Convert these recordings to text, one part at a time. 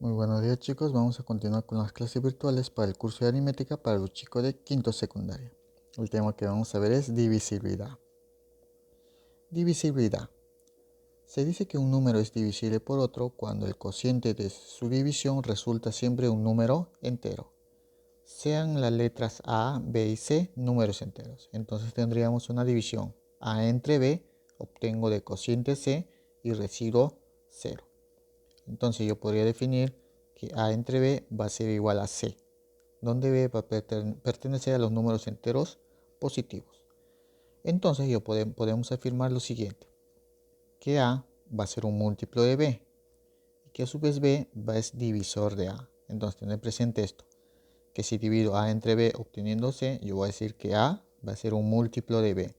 Muy buenos días chicos, vamos a continuar con las clases virtuales para el curso de aritmética para los chicos de quinto secundaria. El tema que vamos a ver es divisibilidad. Divisibilidad. Se dice que un número es divisible por otro cuando el cociente de su división resulta siempre un número entero. Sean las letras A, B y C números enteros. Entonces tendríamos una división. A entre B obtengo de cociente C y residuo 0. Entonces yo podría definir que A entre B va a ser igual a C, donde B va a pertenecer a los números enteros positivos. Entonces podemos afirmar lo siguiente, que A va a ser un múltiplo de B y que a su vez B va a ser divisor de A. Entonces tener presente esto, que si divido A entre B obteniendo C, yo voy a decir que A va a ser un múltiplo de B.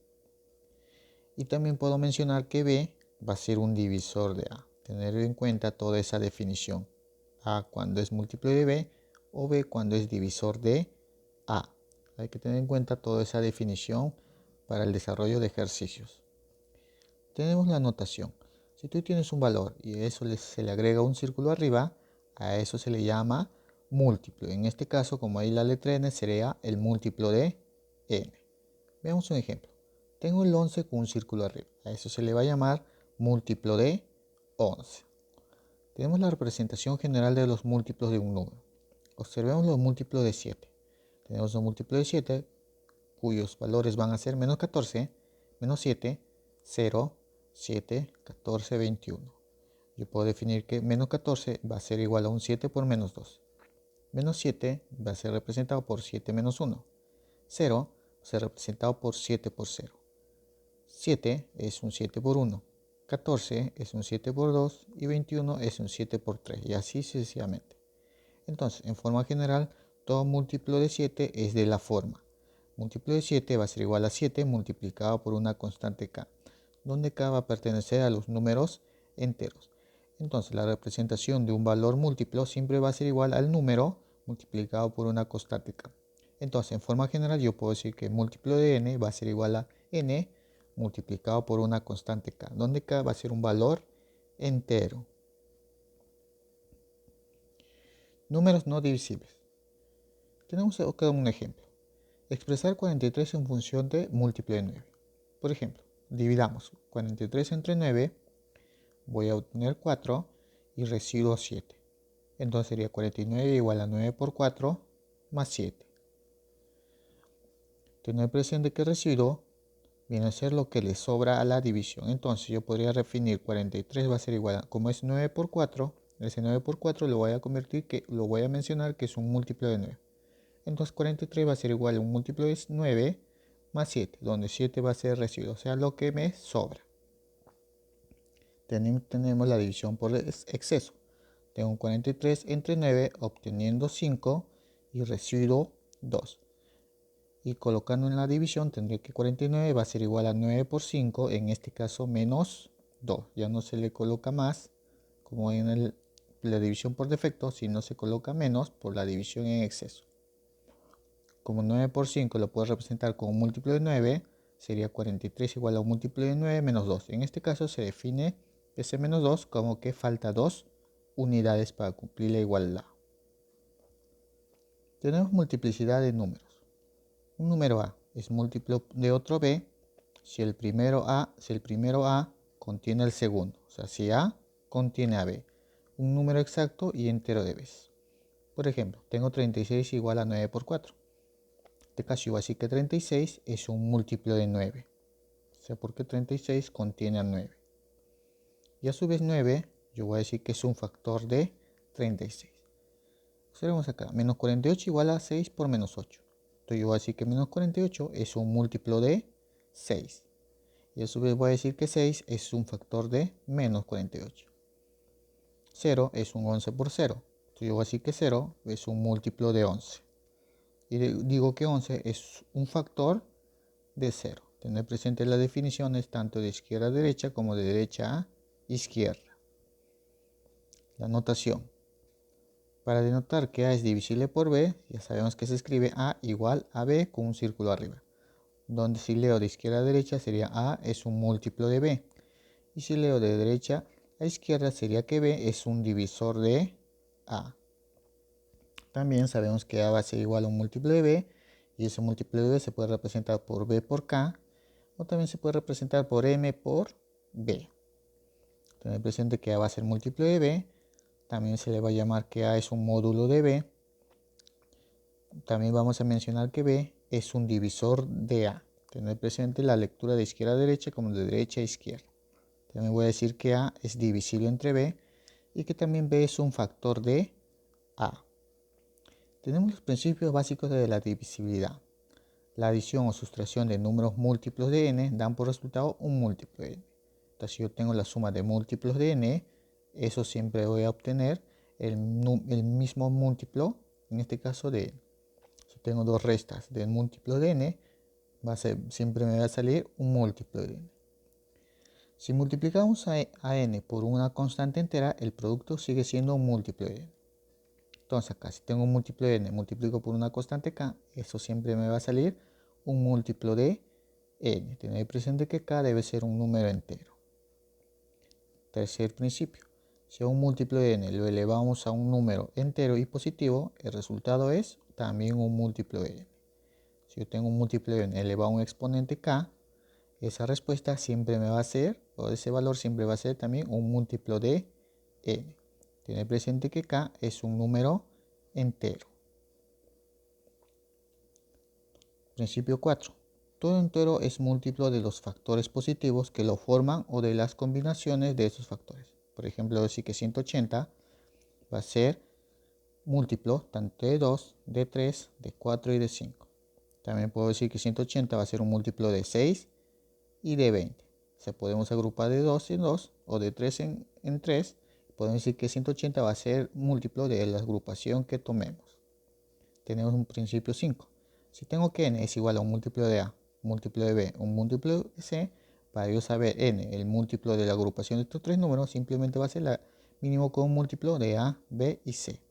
Y también puedo mencionar que B va a ser un divisor de A. Tener en cuenta toda esa definición. A cuando es múltiplo de B o B cuando es divisor de A. Hay que tener en cuenta toda esa definición para el desarrollo de ejercicios. Tenemos la notación. Si tú tienes un valor y a eso se le agrega un círculo arriba, a eso se le llama múltiplo. En este caso, como ahí la letra n, sería el múltiplo de n. Veamos un ejemplo. Tengo el 11 con un círculo arriba. A eso se le va a llamar múltiplo de 11. Tenemos la representación general de los múltiplos de un número. Observemos los múltiplos de 7. Tenemos un múltiplo de 7 cuyos valores van a ser menos 14, menos 7, 0, 7, 14, 21. Yo puedo definir que menos 14 va a ser igual a un 7 por menos 2. Menos 7 va a ser representado por 7 menos 1. 0 va a ser representado por 7 por 0. 7 es un 7 por 1. 14 es un 7 por 2 y 21 es un 7 por 3 y así sucesivamente. Entonces, en forma general, todo múltiplo de 7 es de la forma. Múltiplo de 7 va a ser igual a 7 multiplicado por una constante k, donde k va a pertenecer a los números enteros. Entonces, la representación de un valor múltiplo siempre va a ser igual al número multiplicado por una constante k. Entonces, en forma general, yo puedo decir que el múltiplo de n va a ser igual a n multiplicado por una constante k, donde k va a ser un valor entero. Números no divisibles. Tenemos acá un ejemplo. Expresar 43 en función de múltiplo de 9. Por ejemplo, dividamos 43 entre 9, voy a obtener 4 y residuo 7. Entonces sería 49 igual a 9 por 4 más 7. Tener presente que residuo viene a ser lo que le sobra a la división. Entonces yo podría definir 43 va a ser igual a, como es 9 por 4, ese 9 por 4 lo voy a mencionar que es un múltiplo de 9. Entonces 43 va a ser igual a un múltiplo de 9 más 7, donde 7 va a ser residuo, o sea, lo que me sobra. Tenemos la división por exceso. Tengo 43 entre 9 obteniendo 5 y residuo 2. Y colocando en la división tendré que 49 va a ser igual a 9 por 5, en este caso menos 2. Ya no se le coloca más como en la división por defecto, sino se coloca menos por la división en exceso. Como 9 por 5 lo puedo representar como un múltiplo de 9, sería 43 igual a un múltiplo de 9 menos 2. En este caso se define ese menos 2 como que falta 2 unidades para cumplir la igualdad. Tenemos multiplicidad de números. Un número A es múltiplo de otro B si el primero A contiene el segundo. O sea, si A contiene a B. Un número exacto y entero de B. Por ejemplo, tengo 36 igual a 9 por 4. En este caso yo voy a decir que 36 es un múltiplo de 9. O sea, porque 36 contiene a 9. Y a su vez 9, yo voy a decir que es un factor de 36. Observemos acá, menos 48 igual a 6 por menos 8. Entonces yo voy a decir que menos 48 es un múltiplo de 6. Y a su vez voy a decir que 6 es un factor de menos 48. 0 es un 11 por 0. Entonces yo voy a decir que 0 es un múltiplo de 11. Y digo que 11 es un factor de 0. Tener presente las definiciones tanto de izquierda a derecha como de derecha a izquierda. La notación. Para denotar que A es divisible por B, ya sabemos que se escribe A igual a B con un círculo arriba. Donde si leo de izquierda a derecha sería A es un múltiplo de B. Y si leo de derecha a izquierda sería que B es un divisor de A. También sabemos que A va a ser igual a un múltiplo de B, y ese múltiplo de B se puede representar por B por K, o también se puede representar por M por B. Tener presente que A va a ser múltiplo de B, también se le va a llamar que A es un módulo de B. También vamos a mencionar que B es un divisor de A. Tener presente la lectura de izquierda a derecha como de derecha a izquierda. También voy a decir que A es divisible entre B y que también B es un factor de A. Tenemos los principios básicos de la divisibilidad. La adición o sustracción de números múltiplos de n dan por resultado un múltiplo de n. Entonces, si yo tengo la suma de múltiplos de n, eso siempre voy a obtener el mismo múltiplo, en este caso de n. Si tengo dos restas de múltiplos de n, siempre me va a salir un múltiplo de n. Si multiplicamos a n por una constante entera, el producto sigue siendo un múltiplo de n. Entonces acá, si tengo un múltiplo de n, multiplico por una constante k, eso siempre me va a salir un múltiplo de n. Tener presente que k debe ser un número entero. Tercer principio. Si a un múltiplo de n lo elevamos a un número entero y positivo, el resultado es también un múltiplo de n. Si yo tengo un múltiplo de n elevado a un exponente k, esa respuesta siempre me va a ser, o ese valor siempre va a ser también un múltiplo de n. Tener presente que k es un número entero. Principio 4. Todo entero es múltiplo de los factores positivos que lo forman o de las combinaciones de esos factores. Por ejemplo, decir que 180 va a ser múltiplo tanto de 2, de 3, de 4 y de 5. También puedo decir que 180 va a ser un múltiplo de 6 y de 20. Se podemos agrupar de 2 en 2 o de 3 en 3. Podemos decir que 180 va a ser múltiplo de la agrupación que tomemos. Tenemos un principio 5. Si tengo que n es igual a un múltiplo de a, un múltiplo de b, un múltiplo de c, para yo saber n, el múltiplo de la agrupación de estos tres números, simplemente va a ser el mínimo común múltiplo de a, b y c.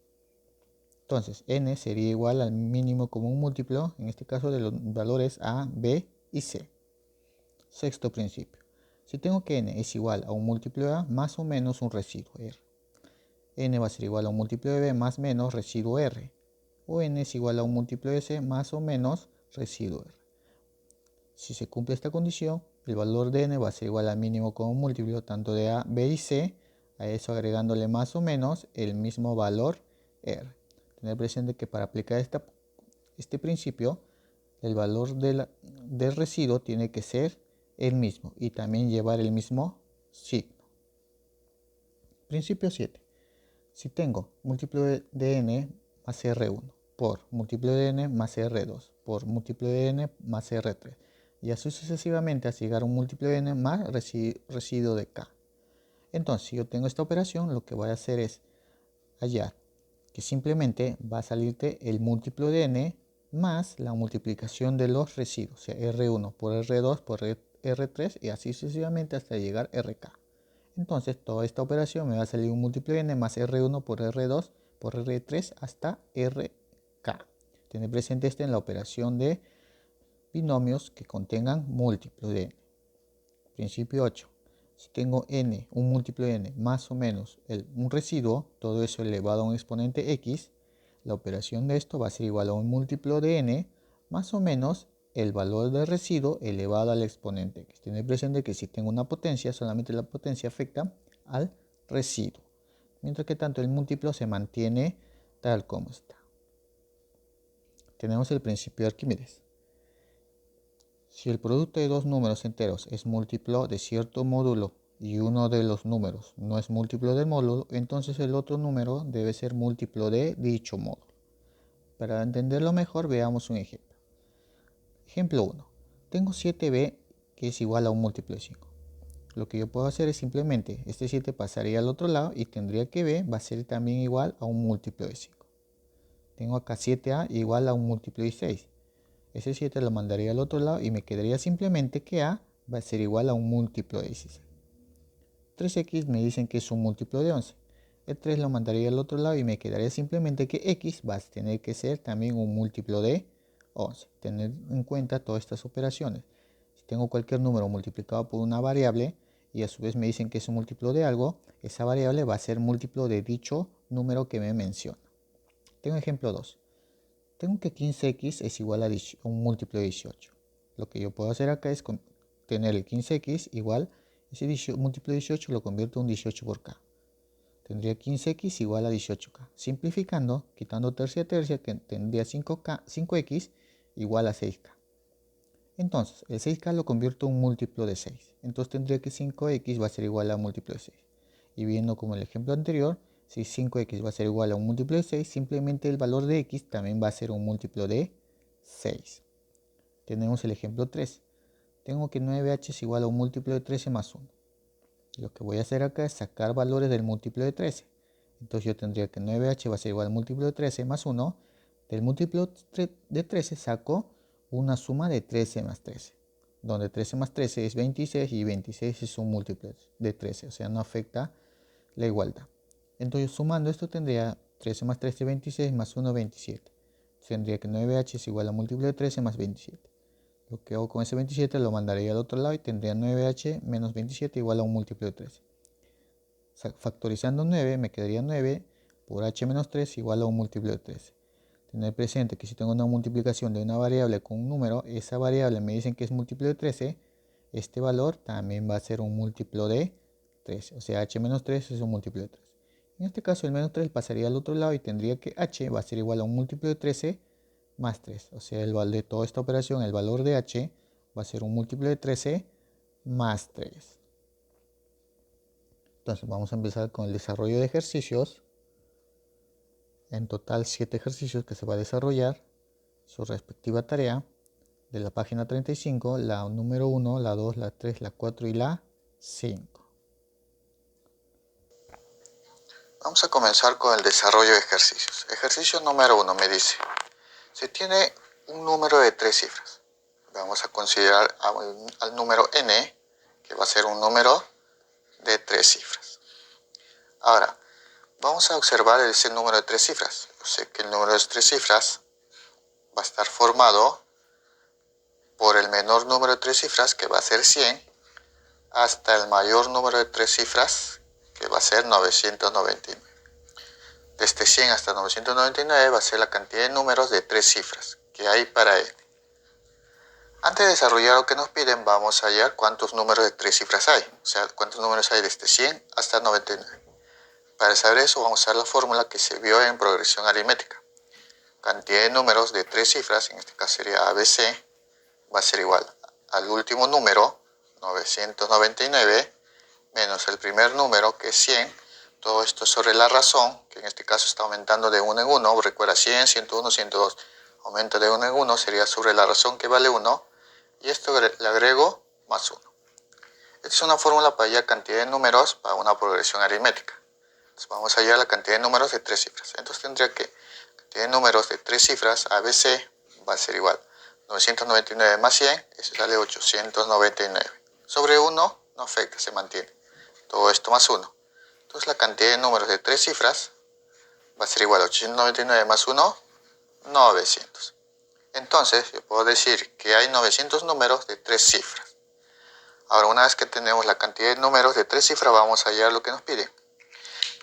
Entonces, n sería igual al mínimo común múltiplo, en este caso de los valores a, b y c. Sexto principio. Si tengo que n es igual a un múltiplo de a más o menos un residuo r. N va a ser igual a un múltiplo de b más menos residuo r. O n es igual a un múltiplo de c más o menos residuo r. Si se cumple esta condición, el valor de n va a ser igual al mínimo común múltiplo tanto de a, b y c, a eso agregándole más o menos el mismo valor r. Tener presente que para aplicar este principio, el valor del residuo tiene que ser el mismo y también llevar el mismo signo. Principio 7. Si tengo múltiplo de n más r1 por múltiplo de n más r2 por múltiplo de n más r3 y así sucesivamente hasta llegar a un múltiplo de n más residuo de k. Entonces, si yo tengo esta operación, lo que voy a hacer es hallar que simplemente va a salirte el múltiplo de n más la multiplicación de los residuos, o sea, R1 por R2 por R3 y así sucesivamente hasta llegar a RK. Entonces, toda esta operación me va a salir un múltiplo de n más R1 por R2 por R3 hasta RK. Tener presente esto en la operación de binomios que contengan múltiplos de n. Principio 8. Si tengo n, un múltiplo de n, más o menos un residuo, todo eso elevado a un exponente x, la operación de esto va a ser igual a un múltiplo de n más o menos el valor del residuo elevado al exponente x. Tener presente que si tengo una potencia, solamente la potencia afecta al residuo, mientras que tanto el múltiplo se mantiene tal como está. Tenemos el principio de Arquímedes. Si el producto de dos números enteros es múltiplo de cierto módulo y uno de los números no es múltiplo del módulo, entonces el otro número debe ser múltiplo de dicho módulo. Para entenderlo mejor, veamos un ejemplo. Ejemplo 1. Tengo 7b que es igual a un múltiplo de 5. Lo que yo puedo hacer es simplemente, este 7 pasaría al otro lado y tendría que b va a ser también igual a un múltiplo de 5. Tengo acá 7a igual a un múltiplo de 6. Ese 7 lo mandaría al otro lado y me quedaría simplemente que a va a ser igual a un múltiplo de 16. 3x me dicen que es un múltiplo de 11. El 3 lo mandaría al otro lado y me quedaría simplemente que x va a tener que ser también un múltiplo de 11. Tener en cuenta todas estas operaciones. Si tengo cualquier número multiplicado por una variable y a su vez me dicen que es un múltiplo de algo, esa variable va a ser múltiplo de dicho número que me menciona. Tengo ejemplo 2. Tengo que 15x es igual a un múltiplo de 18. Lo que yo puedo hacer acá es tener el 15x igual, ese múltiplo de 18 lo convierto en un 18 por k. Tendría 15x igual a 18k. Simplificando, quitando tercia a tercia, tendría 5x igual a 6k. Entonces, el 6k lo convierto en un múltiplo de 6. Entonces tendría que 5x va a ser igual a un múltiplo de 6. Y viendo como el ejemplo anterior, si 5x va a ser igual a un múltiplo de 6, simplemente el valor de x también va a ser un múltiplo de 6. Tenemos el ejemplo 3. Tengo que 9h es igual a un múltiplo de 13 más 1. Lo que voy a hacer acá es sacar valores del múltiplo de 13. Entonces yo tendría que 9h va a ser igual al múltiplo de 13 más 1. Del múltiplo de 13 saco una suma de 13 más 13. Donde 13 más 13 es 26 y 26 es un múltiplo de 13. O sea, no afecta la igualdad. Entonces sumando esto tendría 13 más 13 26 más 1 27. Tendría que 9h es igual a múltiplo de 13 más 27. Lo que hago con ese 27 lo mandaría al otro lado y tendría 9h menos 27 igual a un múltiplo de 13. Factorizando 9 me quedaría 9 por h menos 3 igual a un múltiplo de 13. Tener presente que si tengo una multiplicación de una variable con un número, esa variable me dicen que es múltiplo de 13, este valor también va a ser un múltiplo de 13. O sea, h menos 3 es un múltiplo de 13. En este caso el menos 3 pasaría al otro lado y tendría que h va a ser igual a un múltiplo de 13 más 3. O sea, el valor de toda esta operación, el valor de h va a ser un múltiplo de 13 más 3. Entonces vamos a empezar con el desarrollo de ejercicios. En total 7 ejercicios que se va a desarrollar su respectiva tarea de la página 35, la número 1, la 2, la 3, la 4 y la 5. Vamos a comenzar con el desarrollo de ejercicios. Ejercicio número 1 me dice, se tiene un número de 3 cifras. Vamos a considerar al número n, que va a ser un número de 3 cifras. Ahora, vamos a observar ese número de 3 cifras. Yo sé que el número de 3 cifras va a estar formado por el menor número de 3 cifras, que va a ser 100, hasta el mayor número de 3 cifras, que va a ser 999. Desde 100 hasta 999 va a ser la cantidad de números de 3 cifras que hay para él. Antes de desarrollar lo que nos piden, vamos a hallar cuántos números de 3 cifras hay. O sea, cuántos números hay desde 100 hasta 99. Para saber eso, vamos a usar la fórmula que se vio en progresión aritmética. Cantidad de números de 3 cifras, en este caso sería ABC, va a ser igual al último número, 999, menos el primer número, que es 100. Todo esto sobre la razón, que en este caso está aumentando de 1 en 1. Recuerda, 100, 101, 102. Aumenta de 1 en 1, sería sobre la razón que vale 1. Y esto le agrego más 1. Esta es una fórmula para hallar cantidad de números para una progresión aritmética. Entonces vamos a hallar la cantidad de números de 3 cifras. Entonces tendría que cantidad de números de 3 cifras, ABC, va a ser igual 999 más 100, eso sale 899. Sobre 1 no afecta, se mantiene. Todo esto más 1. Entonces la cantidad de números de 3 cifras va a ser igual a 899 más 1, 900. Entonces yo puedo decir que hay 900 números de 3 cifras. Ahora, una vez que tenemos la cantidad de números de 3 cifras, vamos a hallar lo que nos piden.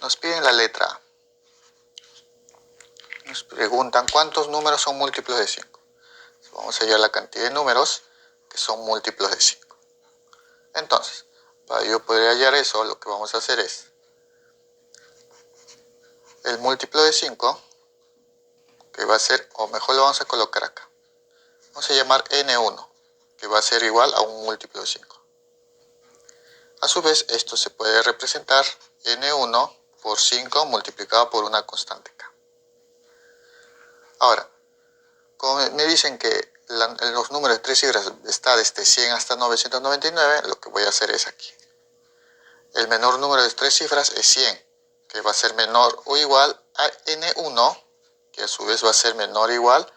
Nos piden la letra A. Nos preguntan cuántos números son múltiplos de 5. Vamos a hallar la cantidad de números que son múltiplos de 5. Entonces, para yo poder hallar eso, lo que vamos a hacer es el múltiplo de 5, que va a ser, o mejor lo vamos a colocar acá. Vamos a llamar n1, que va a ser igual a un múltiplo de 5. A su vez, esto se puede representar n1 por 5 multiplicado por una constante k. Ahora, como me dicen que los números de 3 cifras está desde 100 hasta 999, lo que voy a hacer es aquí. El menor número de 3 cifras es 100, que va a ser menor o igual a n1, que a su vez va a ser menor o igual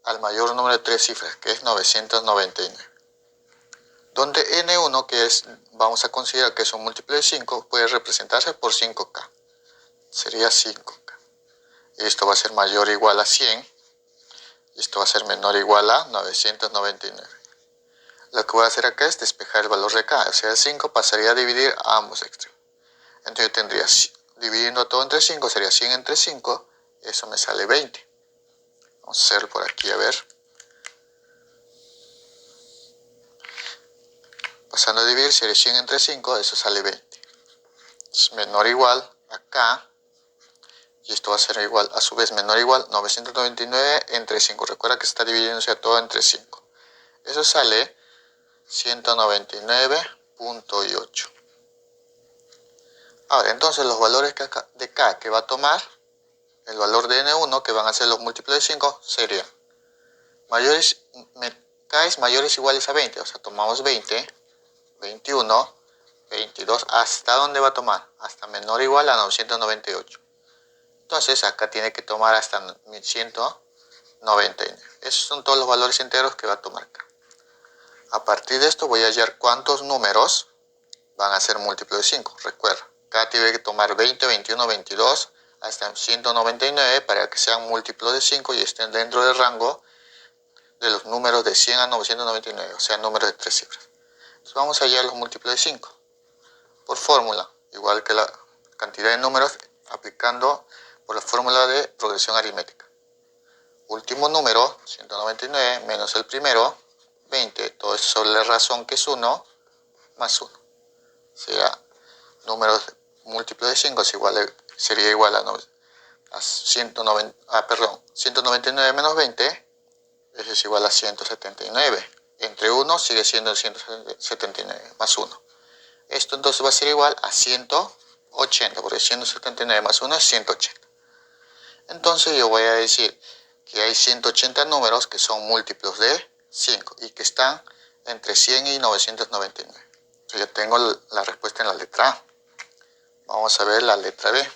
al mayor número de 3 cifras, que es 999. Donde n1, que es, vamos a considerar que es un múltiplo de 5, puede representarse por 5k. Sería 5k. Esto va a ser mayor o igual a 100. Y esto va a ser menor o igual a 999. Lo que voy a hacer acá es despejar el valor de acá, o sea, 5 pasaría a dividir a ambos extremos. Entonces yo tendría, dividiendo todo entre 5, sería 100 entre 5, eso me sale 20. Vamos a hacerlo por aquí, a ver. Pasando a dividir, sería 100 entre 5, eso sale 20. Es menor o igual acá, y esto va a ser igual, a su vez menor o igual 999 entre 5. Recuerda que está dividiéndose todo entre 5. Eso sale 199.8. Ahora, entonces los valores de K que va a tomar, el valor de N1, que van a ser los múltiplos de 5, serían mayores, K es mayores o iguales a 20, o sea, tomamos 20, 21, 22, ¿hasta dónde va a tomar? Hasta menor o igual a 998. Entonces acá tiene que tomar hasta 1199. Esos son todos los valores enteros que va a tomar acá. A partir de esto voy a hallar cuántos números van a ser múltiplos de 5. Recuerda, acá tiene que tomar 20, 21, 22 hasta 199 para que sean múltiplos de 5 y estén dentro del rango de los números de 100 a 999, o sea, números de 3 cifras. Entonces vamos a hallar los múltiplos de 5 por fórmula, igual que la cantidad de números, aplicando por la fórmula de progresión aritmética. Último número, 199, menos el primero, 20, todo eso sobre la razón que es 1, más 1. Será números múltiplos de 5 sería igual a 199 menos 20, eso es igual a 179. Entre 1 sigue siendo 179 más 1. Esto entonces va a ser igual a 180, porque 179 más 1 es 180. Entonces yo voy a decir que hay 180 números que son múltiplos de 5 y que están entre 100 y 999. Entonces yo tengo la respuesta en la letra A. Vamos a ver la letra B.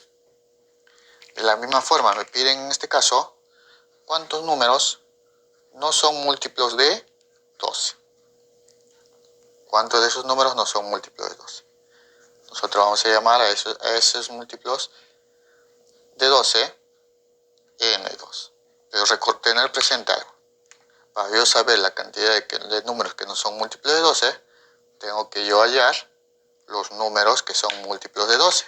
De la misma forma me piden en este caso cuántos números no son múltiplos de 12. ¿Cuántos de esos números no son múltiplos de 12? Nosotros vamos a llamar a esos múltiplos de 12 N2. Pero tener presente algo. Para yo saber la cantidad de números que no son múltiplos de 12, tengo que yo hallar los números que son múltiplos de 12.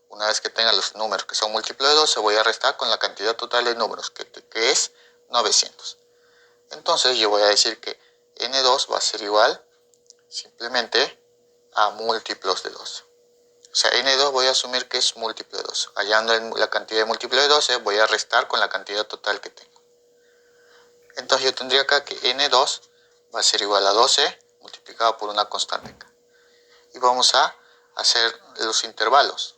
Una vez que tenga los números que son múltiplos de 12, voy a restar con la cantidad total de números, que es 900. Entonces yo voy a decir que N2 va a ser igual simplemente a múltiplos de 12. O sea, N2 voy a asumir que es múltiplo de 12. Hallando la cantidad de múltiplo de 12, voy a restar con la cantidad total que tengo. Entonces yo tendría acá que N2 va a ser igual a 12 multiplicado por una constante K. Y vamos a hacer los intervalos.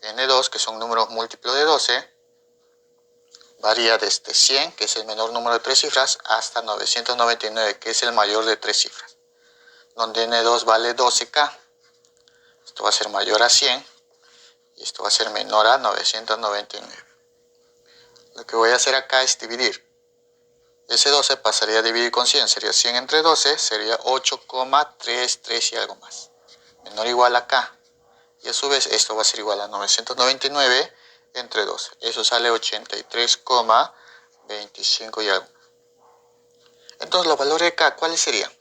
N2, que son números múltiplos de 12, varía desde 100, que es el menor número de 3 cifras, hasta 999, que es el mayor de 3 cifras. Donde N2 vale 12K. Esto va a ser mayor a 100 y esto va a ser menor a 999. Lo que voy a hacer acá es dividir. Ese 12 pasaría a dividir con 100, sería 100 entre 12, sería 8,33 y algo más. Menor o igual a K. Y a su vez esto va a ser igual a 999 entre 12. Eso sale 83,25 y algo. Entonces los valores de K, ¿cuáles serían?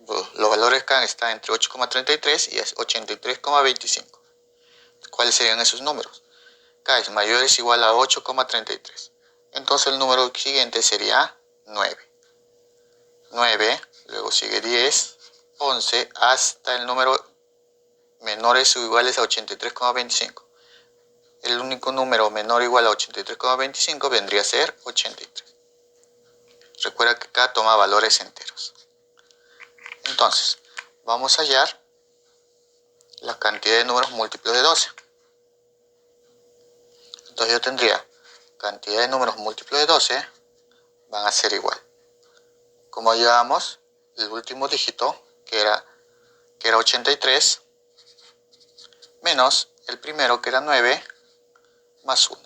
Los valores de K están entre 8,33 y 83,25. ¿Cuáles serían esos números? K es mayor o igual a 8,33. Entonces el número siguiente sería 9. 9, luego sigue 10, 11, hasta el número menores o iguales a 83,25. El único número menor o igual a 83,25 vendría a ser 83. Recuerda que K toma valores enteros. Entonces, vamos a hallar la cantidad de números múltiplos de 12. Entonces yo tendría cantidad de números múltiplos de 12 van a ser igual. Como llevamos el último dígito, que era 83, menos el primero, que era 9, más 1.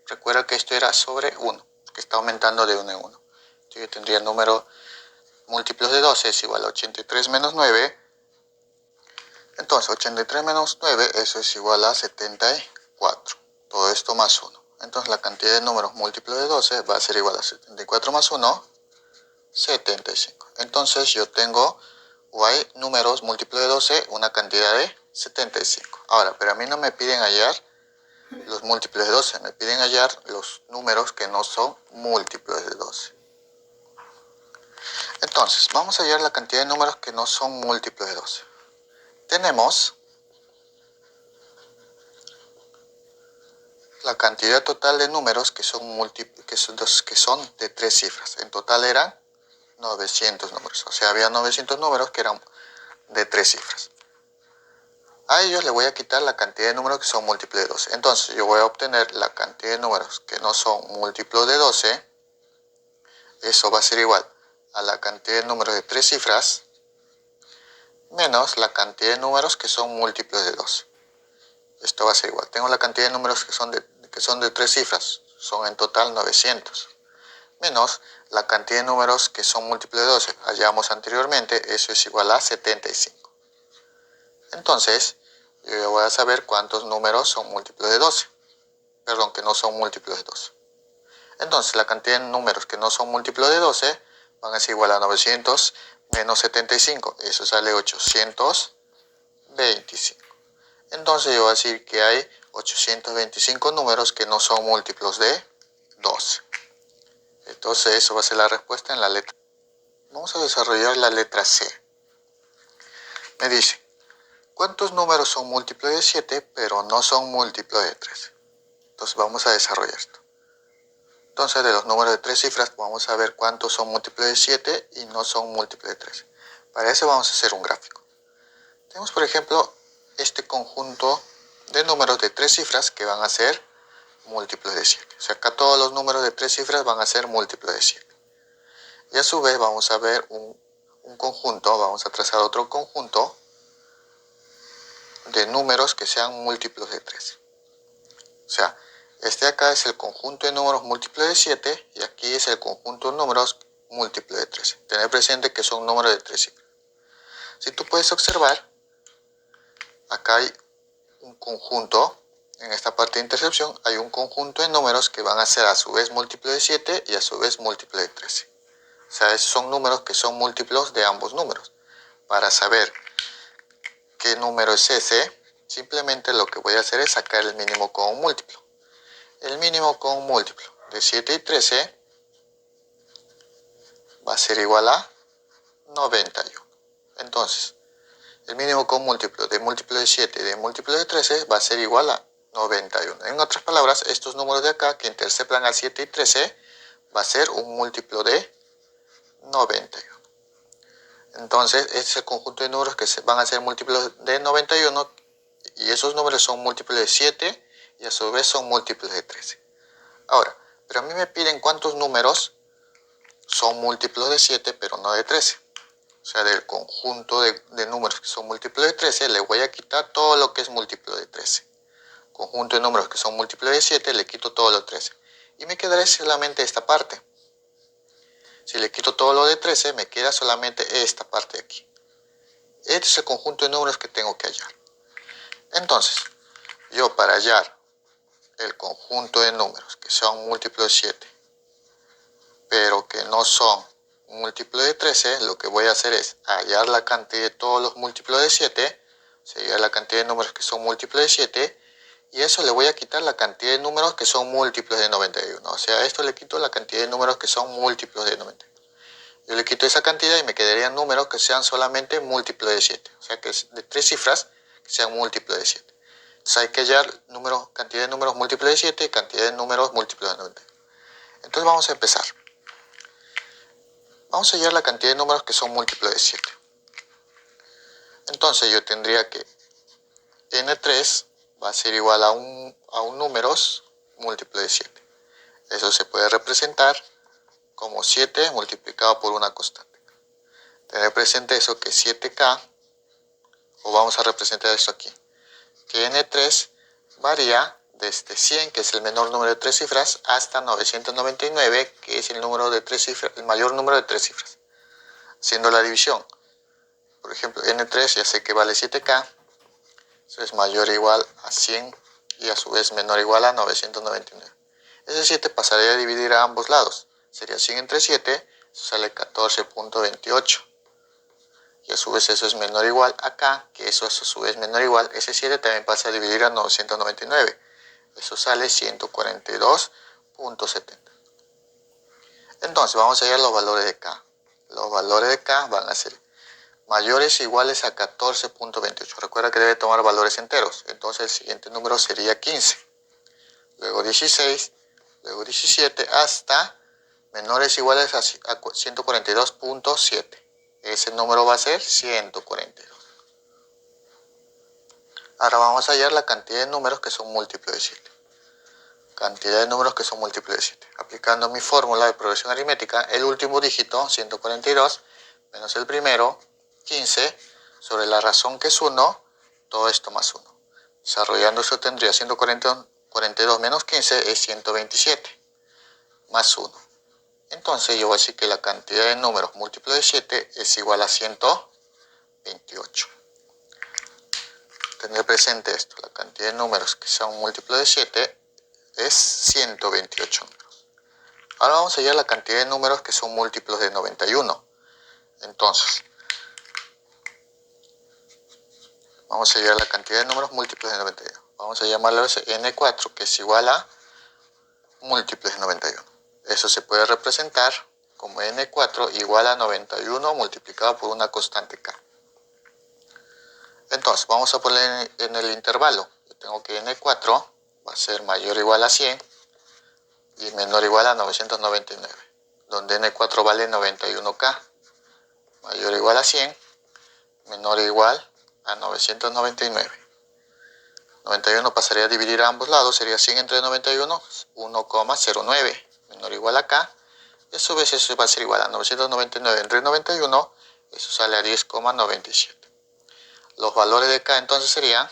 Recuerda que esto era sobre 1, que está aumentando de 1 en 1. Entonces yo tendría el número múltiplos de 12 es igual a 83 menos 9. Entonces 83 menos 9, eso es igual a 74. Todo esto más 1. Entonces la cantidad de números múltiplos de 12 va a ser igual a 74 más 1, 75. Entonces yo tengo o hay números múltiplos de 12, una cantidad de 75. Ahora, pero a mí no me piden hallar los múltiplos de 12, me piden hallar los números que no son múltiplos de 12. Entonces, vamos a hallar la cantidad de números que no son múltiplos de 12. Tenemos la cantidad total de números que son de 3 cifras. En total eran 900 números. O sea, había 900 números que eran de 3 cifras. A ellos le voy a quitar la cantidad de números que son múltiplos de 12. Entonces, yo voy a obtener la cantidad de números que no son múltiplos de 12. Eso va a ser igual a la cantidad de números de 3 cifras menos la cantidad de números que son múltiplos de 12. Esto va a ser igual. Tengo la cantidad de números que son de 3 cifras. Son en total 900. Menos la cantidad de números que son múltiplos de 12. Hallamos anteriormente, eso es igual a 75. Entonces, yo voy a saber cuántos números son múltiplos de 12. Perdón, que no son múltiplos de 12. Entonces, la cantidad de números que no son múltiplos de 12 van a ser igual a 900 menos 75. Eso sale 825. Entonces, yo voy a decir que hay 825 números que no son múltiplos de 12. Entonces, eso va a ser la respuesta en la letra. Vamos a desarrollar la letra C. Me dice, ¿cuántos números son múltiplos de 7 pero no son múltiplos de 13? Entonces, vamos a desarrollar esto. Entonces, de los números de 3 cifras, vamos a ver cuántos son múltiplos de 7 y no son múltiplos de 13. Para eso vamos a hacer un gráfico. Tenemos, por ejemplo, este conjunto de números de 3 cifras que van a ser múltiplos de 7. O sea, acá todos los números de 3 cifras van a ser múltiplos de 7. Y a su vez vamos a ver un conjunto, vamos a trazar otro conjunto de números que sean múltiplos de 13. O sea, este de acá es el conjunto de números múltiplos de 7 y aquí es el conjunto de números múltiplos de 13. Tener presente que son números de 3 cifras. Si tú puedes observar, acá hay un conjunto, en esta parte de intercepción hay un conjunto de números que van a ser a su vez múltiplos de 7 y a su vez múltiplos de 13. O sea, esos son números que son múltiplos de ambos números. Para saber qué número es ese, simplemente lo que voy a hacer es sacar el mínimo común múltiplo. El mínimo común múltiplo de 7 y 13 va a ser igual a 91. Entonces, el mínimo común múltiplo de 7 y de múltiplo de 13 va a ser igual a 91. En otras palabras, estos números de acá que interceptan a 7 y 13 va a ser un múltiplo de 91. Entonces, este es el conjunto de números que van a ser múltiplos de 91 y esos números son múltiplos de 7 y a su vez son múltiplos de 13. Ahora, pero a mí me piden cuántos números son múltiplos de 7 pero no de 13. O sea, del conjunto de números que son múltiplos de 13 le voy a quitar todo lo que es múltiplo de 13. Conjunto de números que son múltiplos de 7 le quito todo lo de 13. Y me quedará solamente esta parte. Si le quito todo lo de 13, me queda solamente esta parte de aquí. Este es el conjunto de números que tengo que hallar. Entonces, yo para hallar el conjunto de números que son múltiplos de 7, pero que no son múltiplos de 13, lo que voy a hacer es hallar la cantidad de todos los múltiplos de 7, o sea, hallar la cantidad de números que son múltiplos de 7, y eso le voy a quitar la cantidad de números que son múltiplos de 91. O sea, a esto le quito la cantidad de números que son múltiplos de 91. Yo le quito esa cantidad y me quedarían números que sean solamente múltiplos de 7. O sea, que es de 3 cifras que sean múltiplos de 7. Entonces hay que hallar cantidad de números múltiplos de 7 y cantidad de números múltiplos de 91. Entonces vamos a empezar. Vamos a hallar la cantidad de números que son múltiplos de 7. Entonces yo tendría que n3 va a ser igual a un números múltiplo de 7. Eso se puede representar como 7 multiplicado por una constante. Tener presente eso que 7k, o vamos a representar esto aquí, que n3 varía desde 100, que es el menor número de 3 cifras, hasta 999, que es el número de 3 cifras, el mayor número de 3 cifras. Haciendo la división, por ejemplo, n3 ya sé que vale 7k, eso es mayor o igual a 100 y a su vez menor o igual a 999. Ese 7 pasaría a dividir a ambos lados, sería 100 entre 7, eso sale 14.28. y a su vez eso es menor o igual a K, que eso a su vez menor o igual, ese 7 también pasa a dividir a 999. Eso sale 142.70. Entonces vamos a hallar los valores de K. Los valores de K van a ser mayores o iguales a 14.28. Recuerda que debe tomar valores enteros. Entonces el siguiente número sería 15. Luego 16. Luego 17 hasta menores o iguales a 142.7. Ese número va a ser 142. Ahora vamos a hallar la cantidad de números que son múltiplos de 7. Cantidad de números que son múltiplos de 7. Aplicando mi fórmula de progresión aritmética, el último dígito, 142, menos el primero, 15, sobre la razón que es 1, todo esto más 1. Desarrollando eso tendría 142 menos 15 es 127, más 1. Entonces yo voy a decir que la cantidad de números múltiplos de 7 es igual a 128. Tener presente esto, la cantidad de números que son múltiplos de 7 es 128 números. Ahora vamos a hallar la cantidad de números que son múltiplos de 91. Entonces, vamos a hallar la cantidad de números múltiplos de 91. Vamos a llamarlo n4, que es igual a múltiplos de 91. Eso se puede representar como n4 igual a 91 multiplicado por una constante k. Entonces, vamos a poner en el intervalo. Yo tengo que n4 va a ser mayor o igual a 100 y menor o igual a 999, donde n4 vale 91k, mayor o igual a 100, menor o igual a 999. 91 pasaría a dividir a ambos lados, sería 100 entre 91, 1,09, menor o igual a k, y a su vez eso va a ser igual a 999 entre 91, eso sale a 10,97. Los valores de k entonces serían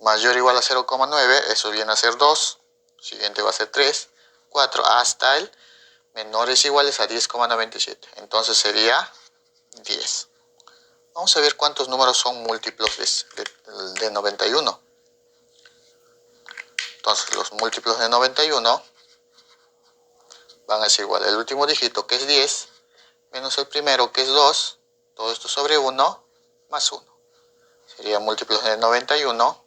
mayor o igual a 0,9, eso viene a ser 2, siguiente va a ser 3, 4, hasta el menores iguales a 10,97, entonces sería 10. Vamos a ver cuántos números son múltiplos de 91. Entonces los múltiplos de 91 van a ser igual el último dígito, que es 10, menos el primero, que es 2, todo esto sobre 1, más 1. Sería múltiplos de 91,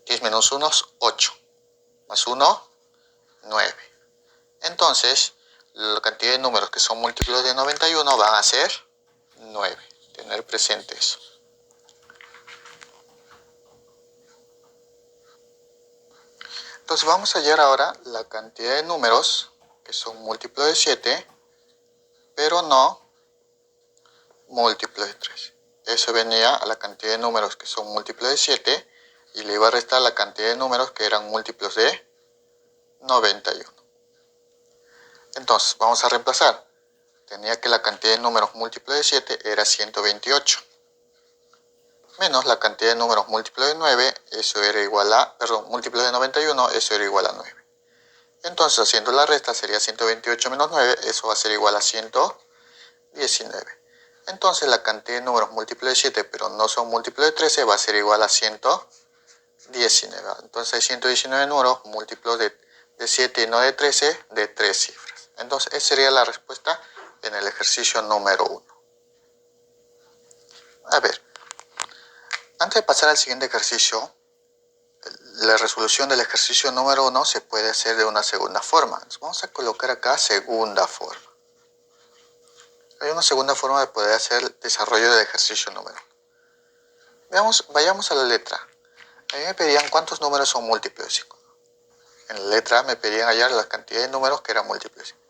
10 menos 1 es 8, más 1, 9. Entonces, la cantidad de números que son múltiplos de 91 van a ser 9. Tener presente eso. Entonces vamos a hallar ahora la cantidad de números que son múltiplos de 7, pero no múltiplos de 13. Eso venía a la cantidad de números que son múltiplos de 7 y le iba a restar la cantidad de números que eran múltiplos de 91. Entonces vamos a reemplazar. Tenía que la cantidad de números múltiplos de 7 era 128. Menos la cantidad de números múltiplos de 9, eso era igual a, múltiplos de 91, eso era igual a 9. Entonces, haciendo la resta, sería 128 menos 9, eso va a ser igual a 119. Entonces, la cantidad de números múltiplos de 7, pero no son múltiplos de 13, va a ser igual a 119. Entonces, hay 119 números múltiplos de 7 y no de 13, de 3 cifras. Entonces, esa sería la respuesta en el ejercicio número 1. A ver. Antes de pasar al siguiente ejercicio, la resolución del ejercicio número 1 se puede hacer de una segunda forma. Entonces vamos a colocar acá segunda forma. Hay una segunda forma de poder hacer el desarrollo del ejercicio número 1. Vayamos a la letra. A mí me pedían cuántos números son múltiplos de 5. En la letra A me pedían hallar la cantidad de números que eran múltiplos de 5.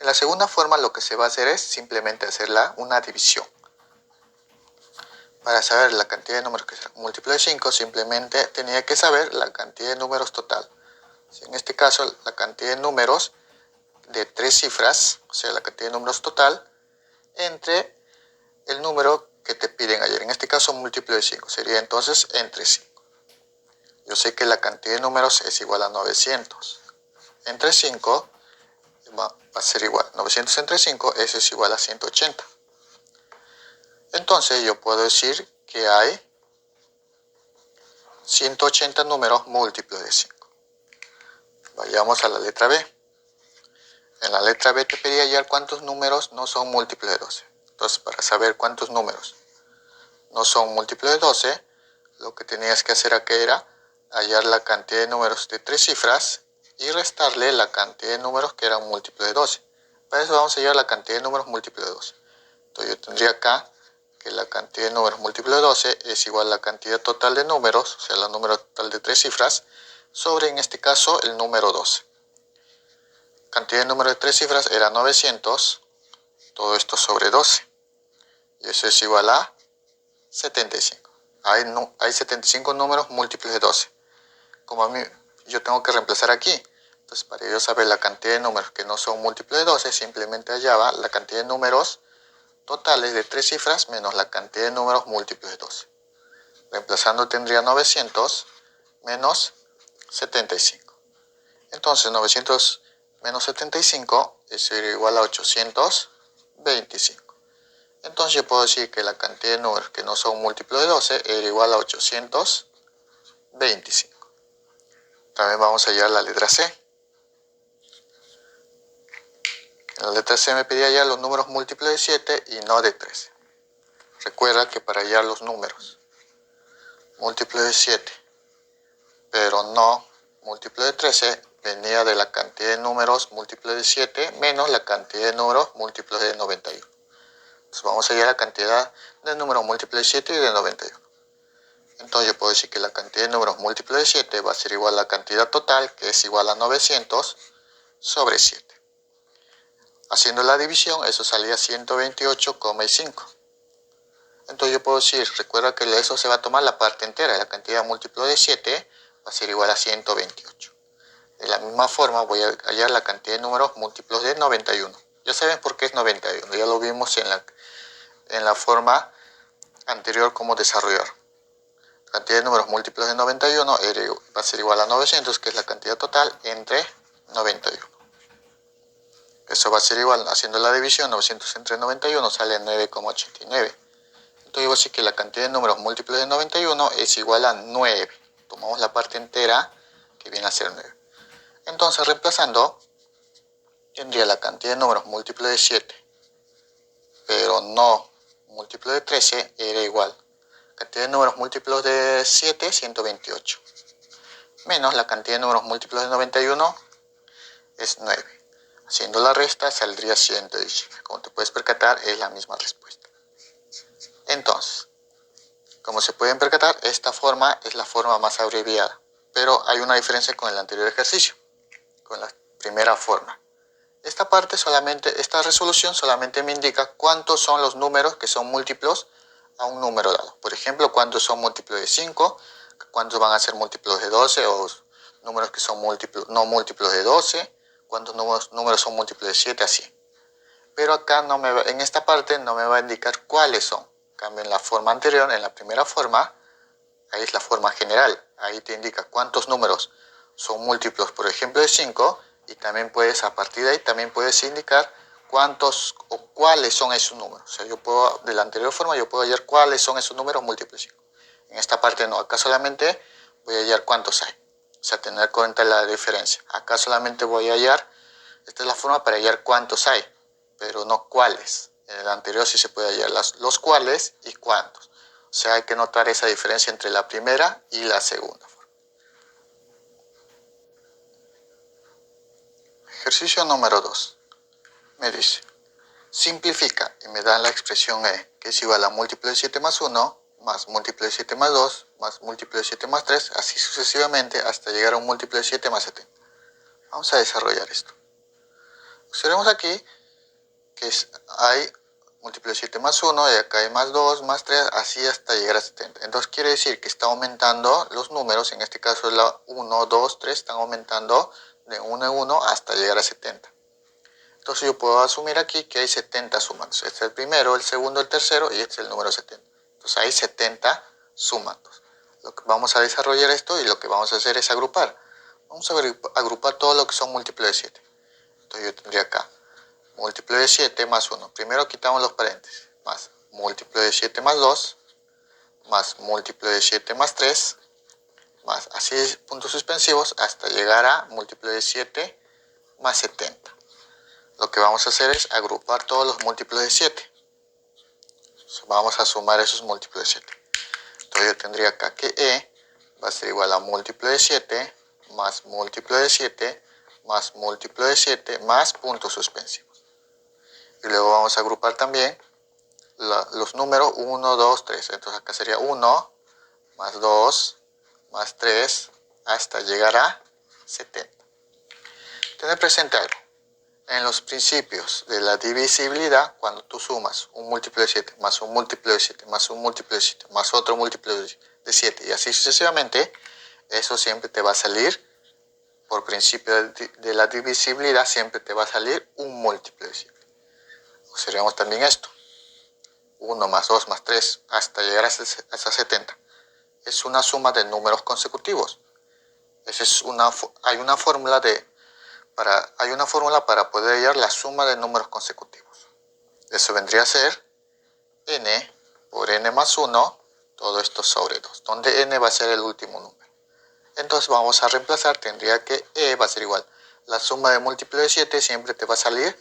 En la segunda forma lo que se va a hacer es simplemente hacer una división. Para saber la cantidad de números que son múltiplos de 5, simplemente tenía que saber la cantidad de números total. En este caso, la cantidad de números de 3 cifras, o sea, la cantidad de números total, entre el número que te piden ayer. En este caso, múltiplo de 5. Sería entonces entre 5. Yo sé que la cantidad de números es igual a 900. Entre 5 va a ser igual. 900 entre 5, eso es igual a 180. Entonces yo puedo decir que hay 180 números múltiplos de 5. Vayamos a la letra B. En la letra B te pedía hallar cuántos números no son múltiplos de 12. Entonces, para saber cuántos números no son múltiplos de 12, lo que tenías que hacer acá era hallar la cantidad de números de 3 cifras y restarle la cantidad de números que eran múltiplos de 12. Para eso vamos a hallar la cantidad de números múltiplos de 12. Entonces yo tendría acá que la cantidad de números múltiplos de 12 es igual a la cantidad total de números, o sea, el número total de 3 cifras, sobre, en este caso, el número 12. Cantidad de números de 3 cifras era 900, todo esto sobre 12. Y eso es igual a 75. Hay 75 números múltiplos de 12. Como a mí, yo tengo que reemplazar aquí. Entonces, para yo saber la cantidad de números que no son múltiplos de 12, simplemente hallaba la cantidad de números totales de 3 cifras menos la cantidad de números múltiplos de 12. Reemplazando tendría 900 menos 75. Entonces 900 menos 75 es igual a 825. Entonces yo puedo decir que la cantidad de números que no son múltiplos de 12 era igual a 825. También vamos a hallar la letra C. En la letra C me pedía hallar los números múltiplos de 7 y no de 13. Recuerda que para hallar los números múltiplos de 7, pero no múltiplos de 13, venía de la cantidad de números múltiplos de 7 menos la cantidad de números múltiplos de 91. Entonces vamos a hallar la cantidad de números múltiplos de 7 y de 91. Entonces yo puedo decir que la cantidad de números múltiplos de 7 va a ser igual a la cantidad total, que es igual a 900 sobre 7. Haciendo la división, eso salía 128,5. Entonces yo puedo decir, recuerda que eso se va a tomar la parte entera, la cantidad múltiplo de 7 va a ser igual a 128. De la misma forma voy a hallar la cantidad de números múltiplos de 91. Ya saben por qué es 91, ya lo vimos en la forma anterior cómo desarrollar. La cantidad de números múltiplos de 91 va a ser igual a 900, que es la cantidad total, entre 91. Eso va a ser igual, haciendo la división, 900 entre 91 sale 9,89. Entonces yo voy a decir que la cantidad de números múltiplos de 91 es igual a 9. Tomamos la parte entera, que viene a ser 9. Entonces, reemplazando, tendría la cantidad de números múltiplos de 7, pero no múltiplo de 13, era igual. Cantidad de números múltiplos de 7, 128. Menos la cantidad de números múltiplos de 91 es 9. Haciendo la resta saldría 119. Como te puedes percatar, es la misma respuesta. Entonces, como se pueden percatar, esta forma es la forma más abreviada. Pero hay una diferencia con el anterior ejercicio, con la primera forma. Esta resolución solamente me indica cuántos son los números que son múltiplos a un número dado. Por ejemplo, cuántos son múltiplos de 5, cuántos van a ser múltiplos de 12 o números que son no múltiplos de 12, cuántos números son múltiplos de 7, así. Pero acá en esta parte no me va a indicar cuáles son. En cambio, en la forma anterior, en la primera forma, ahí es la forma general. Ahí te indica cuántos números son múltiplos, por ejemplo, de 5, y también a partir de ahí, también puedes indicar cuántos o cuáles son esos números. O sea, de la anterior forma, yo puedo hallar cuáles son esos números múltiplos de 5. En esta parte no, acá solamente voy a hallar cuántos hay. O sea, tener en cuenta la diferencia. Acá solamente voy a hallar, esta es la forma para hallar cuántos hay, pero no cuáles. En el anterior sí se puede hallar los cuáles y cuántos. O sea, hay que notar esa diferencia entre la primera y la segunda forma. Ejercicio número 2. Me dice, simplifica y me dan la expresión E, que es igual a múltiplo de 7 más 1, más múltiplo de 7 más 2, más múltiplo de 7 más 3, así sucesivamente hasta llegar a un múltiplo de 7 más 70. Vamos a desarrollar esto. Observemos aquí que hay múltiplo de 7 más 1, y acá hay más 2, más 3, así hasta llegar a 70. Entonces quiere decir que está aumentando los números, en este caso la 1, 2, 3, están aumentando de 1 en 1 hasta llegar a 70. Entonces yo puedo asumir aquí que hay 70 sumandos. Este es el primero, el segundo, el tercero, y este es el número 70. Entonces hay 70 sumandos. Vamos a desarrollar esto y lo que vamos a hacer es agrupar. Vamos a agrupar todo lo que son múltiplos de 7. Entonces yo tendría acá múltiplo de 7 más 1. Primero quitamos los paréntesis. Más múltiplo de 7 más 2. Más múltiplo de 7 más 3. Más así puntos suspensivos hasta llegar a múltiplo de 7 más 70. Lo que vamos a hacer es agrupar todos los múltiplos de 7. Vamos a sumar esos múltiplos de 7. Entonces yo tendría acá que E va a ser igual a múltiplo de 7 más múltiplo de 7 más múltiplo de 7 más puntos suspensivos. Y luego vamos a agrupar también los números 1, 2, 3. Entonces acá sería 1 más 2 más 3 hasta llegar a 70. Tener presente algo. En los principios de la divisibilidad, cuando tú sumas un múltiplo de 7 más un múltiplo de 7 más un múltiplo de 7 más otro múltiplo de 7 y así sucesivamente, eso siempre te va a salir, por principio de la divisibilidad, siempre te va a salir un múltiplo de 7. Observemos también esto. 1 más 2 más 3 hasta llegar hasta 70. Es una suma de números consecutivos. Hay una fórmula para poder hallar la suma de números consecutivos. Eso vendría a ser n por n más 1, todo esto sobre 2, donde n va a ser el último número. Entonces vamos a reemplazar, tendría que e va a ser igual. La suma de múltiplo de 7 siempre te va a salir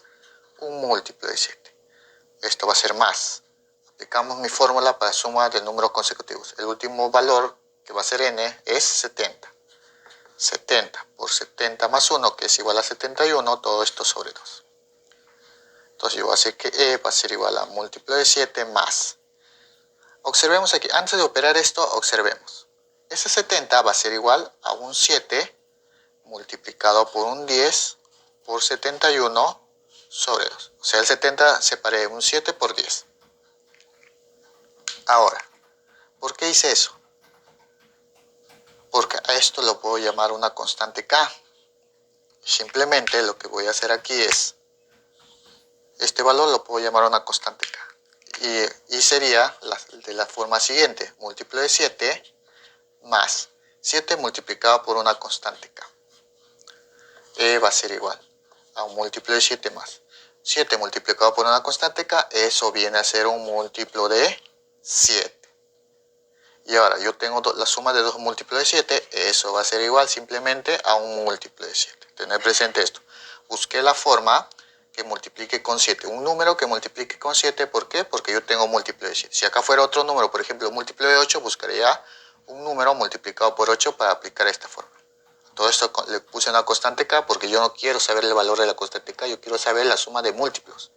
un múltiplo de 7. Esto va a ser más. Aplicamos mi fórmula para suma de números consecutivos. El último valor, que va a ser n, es 70. 70 por 70 más 1, que es igual a 71, todo esto sobre 2. Entonces yo voy a hacer que e va a ser igual a múltiplo de 7 más. Observemos aquí, antes de operar esto, observemos. Ese 70 va a ser igual a un 7 multiplicado por un 10 por 71 sobre 2. O sea, el 70 separé un 7 por 10. Ahora, ¿por qué hice eso? Porque a esto lo puedo llamar una constante k. Simplemente lo que voy a hacer aquí es, este valor lo puedo llamar una constante k. Y sería de la forma siguiente, múltiplo de 7 más 7 multiplicado por una constante k. E va a ser igual a un múltiplo de 7 más 7 multiplicado por una constante k, eso viene a ser un múltiplo de 7. Y ahora yo tengo la suma de dos múltiplos de 7, eso va a ser igual simplemente a un múltiplo de 7. Tener presente esto. Busqué la forma que multiplique con 7. Un número que multiplique con 7, ¿por qué? Porque yo tengo múltiplo de 7. Si acá fuera otro número, por ejemplo, múltiplo de 8, buscaría un número multiplicado por 8 para aplicar esta forma. Todo esto le puse una constante k porque yo no quiero saber el valor de la constante k, yo quiero saber la suma de múltiplos.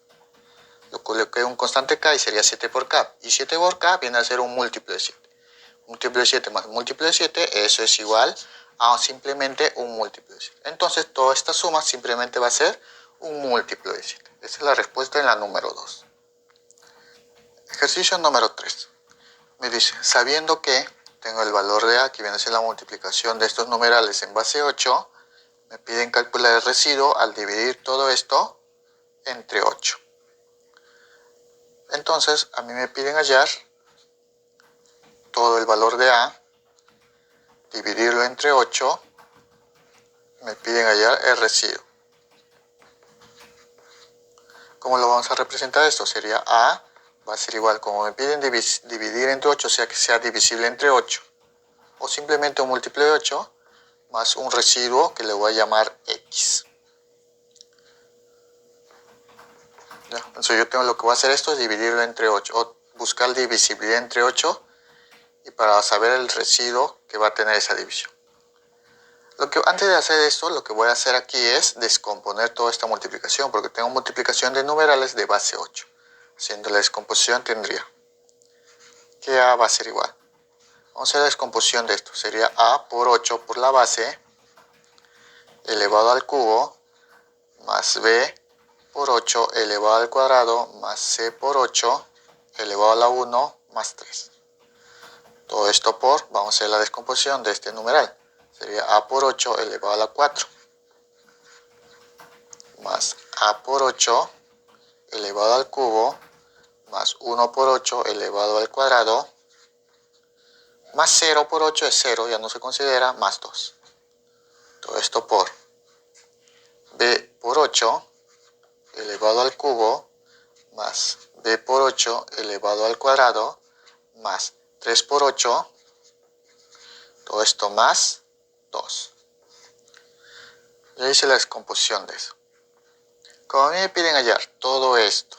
Lo coloqué un constante k y sería 7 por k. Y 7 por k viene a ser un múltiplo de 7. Múltiplo de 7 más múltiplo de 7, eso es igual a simplemente un múltiplo de 7. Entonces, toda esta suma simplemente va a ser un múltiplo de 7. Esa es la respuesta en la número 2. Ejercicio número 3. Me dice, sabiendo que tengo el valor de a, que viene a ser la multiplicación de estos numerales en base 8, me piden calcular el residuo al dividir todo esto entre 8. Entonces, a mí me piden hallar todo el valor de a, dividirlo entre 8, me piden hallar el residuo. ¿Cómo lo vamos a representar esto? Sería a, va a ser igual, como me piden dividir entre 8, o sea que sea divisible entre 8, o simplemente un múltiplo de 8, más un residuo que le voy a llamar x. ¿Ya? Entonces yo tengo lo que voy a hacer esto es dividirlo entre 8, o buscar divisibilidad entre 8, y para saber el residuo que va a tener esa división. Antes de hacer esto, lo que voy a hacer aquí es descomponer toda esta multiplicación, porque tengo multiplicación de numerales de base 8. Haciendo la descomposición tendría que a va a ser igual. Vamos a hacer la descomposición de esto. Sería a por 8 por la base elevado al cubo más b por 8 elevado al cuadrado más c por 8 elevado a la 1 más 3. Todo esto vamos a hacer la descomposición de este numeral. Sería a por 8 elevado a la 4 más a por 8 elevado al cubo más 1 por 8 elevado al cuadrado más 0 por 8 es 0, ya no se considera, más 2. Todo esto por b por 8 elevado al cubo más b por 8 elevado al cuadrado más 3 por 8, todo esto más 2. Ya hice la descomposición de eso. Como a mí me piden hallar todo esto,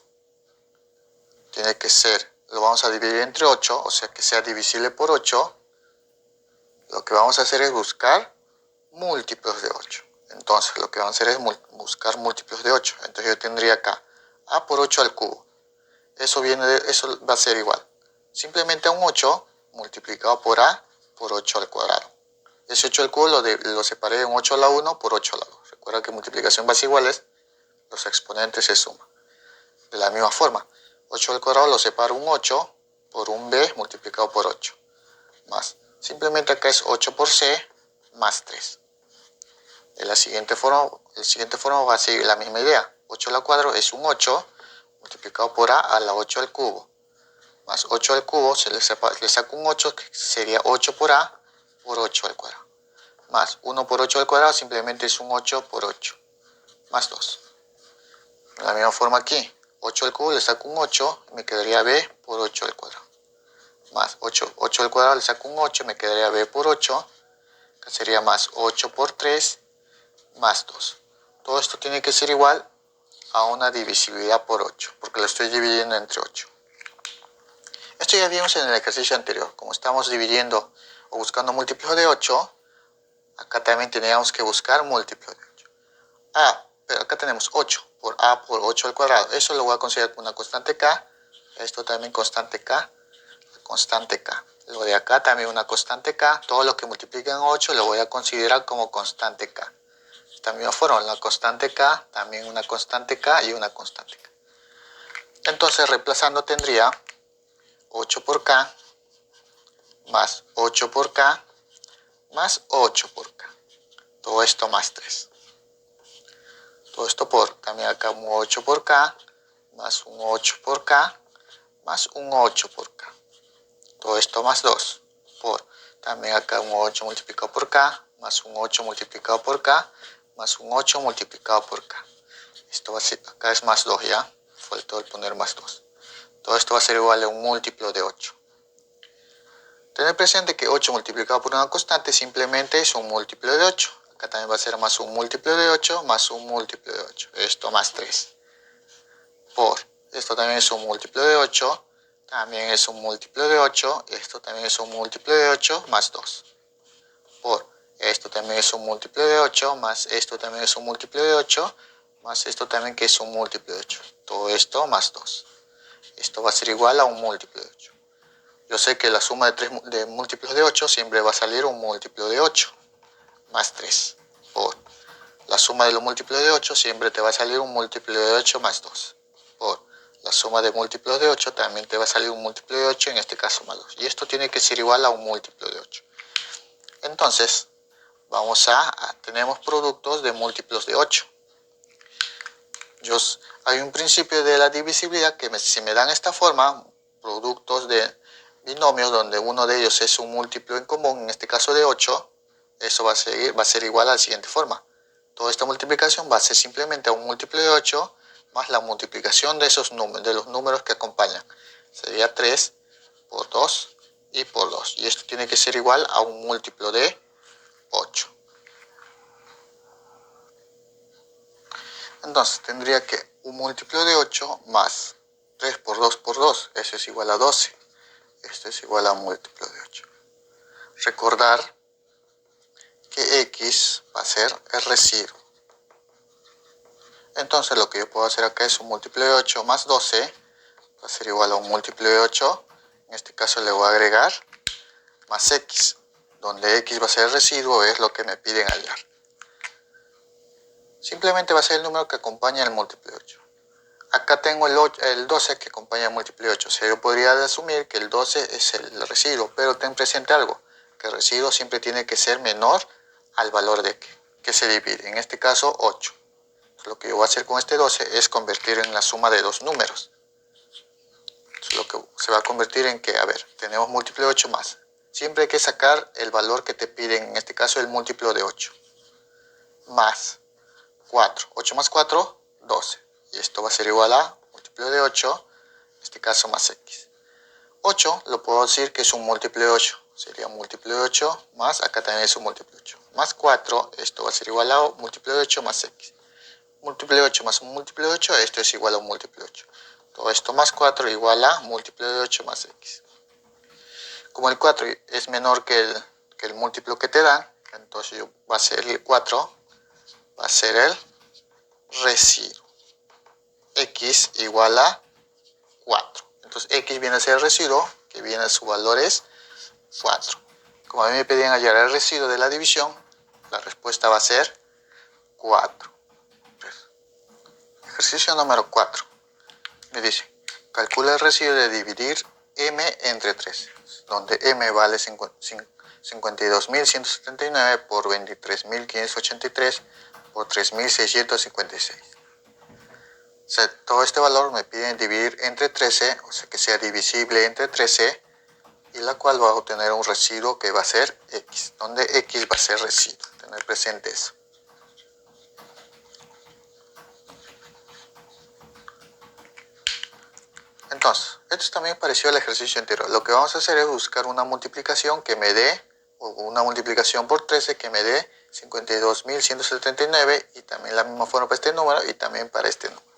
tiene que ser lo vamos a dividir entre 8, o sea que sea divisible por 8. Lo que vamos a hacer es buscar múltiplos de 8. Entonces lo que vamos a hacer es buscar múltiplos de 8. Entonces yo tendría acá a por 8 al cubo. Eso va a ser igual simplemente a un 8 multiplicado por a por 8 al cuadrado. Ese 8 al cubo lo separé en 8 a la 1 por 8 a la 2. Recuerda que multiplicación base iguales, los exponentes se suman. De la misma forma, 8 al cuadrado lo separo un 8 por un b multiplicado por 8. Más, simplemente acá es 8 por c más 3. De la siguiente forma va a seguir la misma idea. 8 a la cuadrado es un 8 multiplicado por a la 8 al cubo. Más 8 al cubo, le saco un 8, que sería 8 por a por 8 al cuadrado. Más 1 por 8 al cuadrado simplemente es un 8 por 8. Más 2. De la misma forma aquí, 8 al cubo le saco un 8, me quedaría b por 8 al cuadrado. Más 8 al cuadrado le saco un 8, me quedaría b por 8. Acá sería más 8 por 3 más 2. Todo esto tiene que ser igual a una divisibilidad por 8, porque lo estoy dividiendo entre 8. Esto ya vimos en el ejercicio anterior. Como estamos dividiendo o buscando múltiplos de 8, acá también teníamos que buscar múltiplos de 8. Pero acá tenemos 8 por a por 8 al cuadrado. Eso lo voy a considerar como una constante k. Esto también constante k. Constante k. Lo de acá también una constante k. Todo lo que multiplica en 8 lo voy a considerar como constante k. Esta misma forma, la constante k, también una constante k y una constante k. Entonces, reemplazando tendría 8 por k más 8 por k más 8 por k. Todo esto más 3. Todo esto por, también acá un 8 por k más un 8 por k más un 8 por k. Todo esto más 2 por, también acá un 8 multiplicado por k más un 8 multiplicado por k más un 8 multiplicado por k. Esto va a ser, acá es más 2 ya, faltó el poner más 2. Todo esto va a ser igual a un múltiplo de 8. Tener presente que 8 multiplicado por una constante simplemente es un múltiplo de 8. Acá también va a ser más un múltiplo de 8 más un múltiplo de 8. Esto más 3. Por, esto también es un múltiplo de 8. También es un múltiplo de 8. Esto también es un múltiplo de 8 más 2. Por, esto también es un múltiplo de 8 más esto también es un múltiplo de 8 más esto también que es un múltiplo de 8. Todo esto más 2. Esto va a ser igual a un múltiplo de 8. Yo sé que la suma de múltiplos de 8 siempre va a salir un múltiplo de 8 más 3. Por la suma de los múltiplos de 8 siempre te va a salir un múltiplo de 8 más 2. Por la suma de múltiplos de 8 también te va a salir un múltiplo de 8, en este caso más 2. Y esto tiene que ser igual a un múltiplo de 8. Entonces, tenemos productos de múltiplos de 8. Hay un principio de la divisibilidad que si me dan esta forma, productos de binomios donde uno de ellos es un múltiplo en común, en este caso de 8, eso va a ser igual a la siguiente forma. Toda esta multiplicación va a ser simplemente a un múltiplo de 8 más la multiplicación de los números que acompañan. Sería 3 por 2 y por 2. Y esto tiene que ser igual a un múltiplo de 8. Entonces tendría que un múltiplo de 8 más 3 por 2 por 2, eso es igual a 12. Esto es igual a un múltiplo de 8. Recordar que x va a ser el residuo. Entonces lo que yo puedo hacer acá es un múltiplo de 8 más 12, va a ser igual a un múltiplo de 8. En este caso le voy a agregar más x, donde x va a ser el residuo, es lo que me piden hallar. Simplemente va a ser el número que acompaña el múltiplo de 8. Acá tengo el 12 que acompaña el múltiplo de 8. O sea, yo podría asumir que el 12 es el residuo, pero ten presente algo, que el residuo siempre tiene que ser menor al valor de que se divide. En este caso, 8. Entonces, lo que yo voy a hacer con este 12 es convertir en la suma de dos números. Entonces, lo que se va a convertir en que, tenemos múltiplo de 8 más. Siempre hay que sacar el valor que te piden, en este caso el múltiplo de 8. Más 4. 8 más 4, 12. Y esto va a ser igual a múltiplo de 8, en este caso más x. 8 lo puedo decir que es un múltiplo de 8. Sería un múltiplo de 8 más, acá también es un múltiplo de 8. Más 4, esto va a ser igual a múltiplo de 8 más x. Múltiplo de 8 más un múltiplo de 8, esto es igual a un múltiplo de 8. Todo esto más 4 igual a múltiplo de 8 más x. Como el 4 es menor que el múltiplo que te dan, entonces va a ser el 4, va a ser el residuo. X igual a 4. Entonces x viene a ser el residuo, que viene a su valor es 4. Como a mí me pedían hallar el residuo de la división, la respuesta va a ser 4. Ejercicio número 4. Me dice, calcula el residuo de dividir m entre 3, donde m vale 52.179 por 23.583 por 3.656. O sea, todo este valor me piden dividir entre 13, o sea que sea divisible entre 13, y la cual va a obtener un residuo que va a ser x, donde x va a ser residuo. Tener presente eso. Entonces, esto es también parecido al ejercicio anterior. Lo que vamos a hacer es buscar una multiplicación que me dé, o una multiplicación por 13 que me dé 52.179, y también la misma forma para este número y también para este número.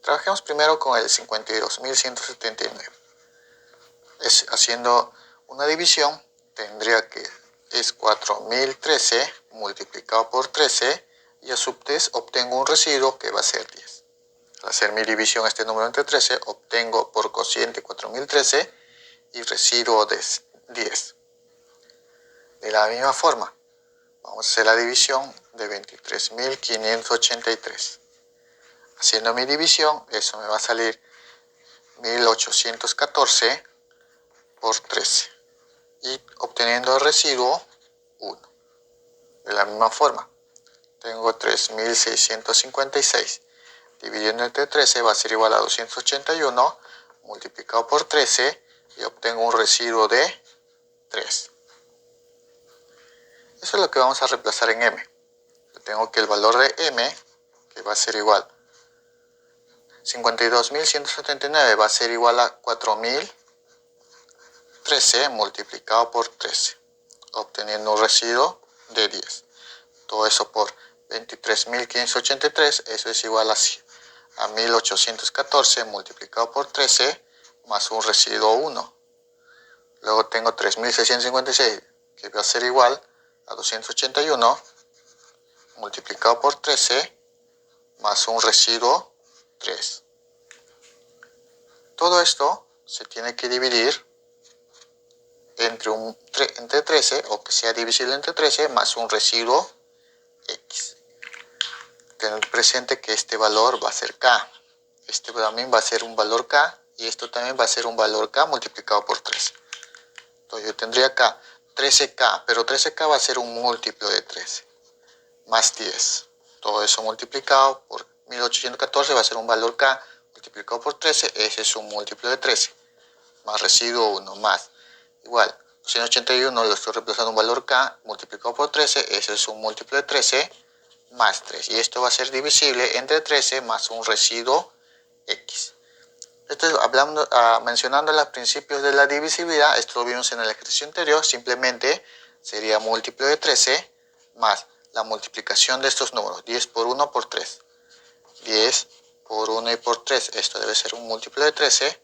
Trabajemos primero con el 52.179. Haciendo una división, tendría que es 4.013 multiplicado por 13, y a su vez obtengo un residuo que va a ser 10. Al hacer mi división este número entre 13, obtengo por cociente 4.013 y residuo de 10. De la misma forma, vamos a hacer la división de 23.583. Haciendo mi división, eso me va a salir 1.814 por 13. Y obteniendo el residuo 1. De la misma forma, tengo 3.656. Dividiendo entre 13 va a ser igual a 281 multiplicado por 13, y obtengo un residuo de 3. Eso es lo que vamos a reemplazar en m. Yo tengo que el valor de m, que va a ser igual 52.179, va a ser igual a 4.013 multiplicado por 13, obteniendo un residuo de 10. Todo eso por 23.583, eso es igual a 1.814 multiplicado por 13 más un residuo 1. Luego tengo 3.656, que va a ser igual a 281 multiplicado por 13 más un residuo 3. Todo esto se tiene que dividir entre 13, o que sea divisible entre 13, más un residuo x. Tener presente que este valor va a ser k. Este también va a ser un valor k, y esto también va a ser un valor k multiplicado por 13. Entonces yo tendría acá 13k, pero 13k va a ser un múltiplo de 13, más 10. Todo eso multiplicado por 1814 va a ser un valor k multiplicado por 13, ese es un múltiplo de 13, más residuo 1, más igual 281 lo estoy reemplazando un valor k multiplicado por 13, ese es un múltiplo de 13, más 3, y esto va a ser divisible entre 13 más un residuo x. Esto es mencionando los principios de la divisibilidad. Esto lo vimos en el ejercicio anterior. Simplemente sería múltiplo de 13 más la multiplicación de estos números, 10 por 1 por 3, 10 por 1 y por 3, esto debe ser un múltiplo de 13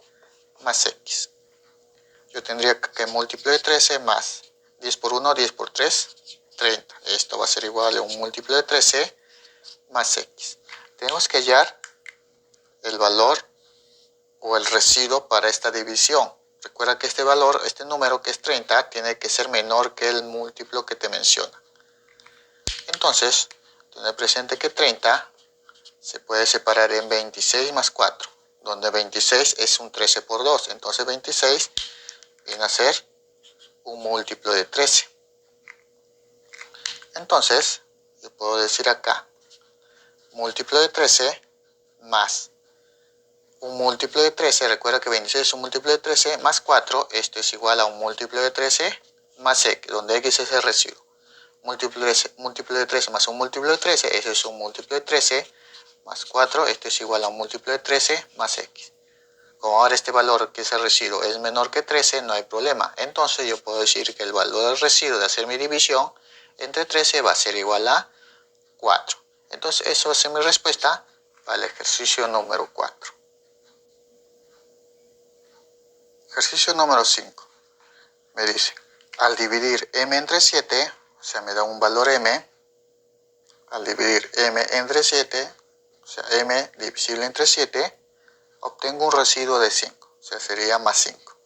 más x. Yo tendría que múltiplo de 13 más 10 por 1, 10 por 3, 30. Esto va a ser igual a un múltiplo de 13 más x. Tenemos que hallar el valor o el residuo para esta división. Recuerda que este valor, este número que es 30, tiene que ser menor que el múltiplo que te menciona. Entonces, tener presente que 30 se puede separar en 26 más 4, donde 26 es un 13 por 2. Entonces 26 viene a ser un múltiplo de 13. Entonces, yo puedo decir acá, múltiplo de 13 más un múltiplo de 13, recuerda que 26 es un múltiplo de 13, más 4, esto es igual a un múltiplo de 13 más x, donde x es el residuo. Múltiplo de 13 más un múltiplo de 13, eso es un múltiplo de 13, más 4, esto es igual a un múltiplo de 13 más x. Como ahora este valor, que es el residuo, es menor que 13, no hay problema. Entonces yo puedo decir que el valor del residuo de hacer mi división entre 13 va a ser igual a 4. Entonces eso va a ser mi respuesta para el ejercicio número 4. Ejercicio número 5. Me dice, al dividir m entre 7, o sea, me da un valor m. Al dividir m entre 7, o sea, m divisible entre 7, obtengo un residuo de 5, o sea, sería más 5.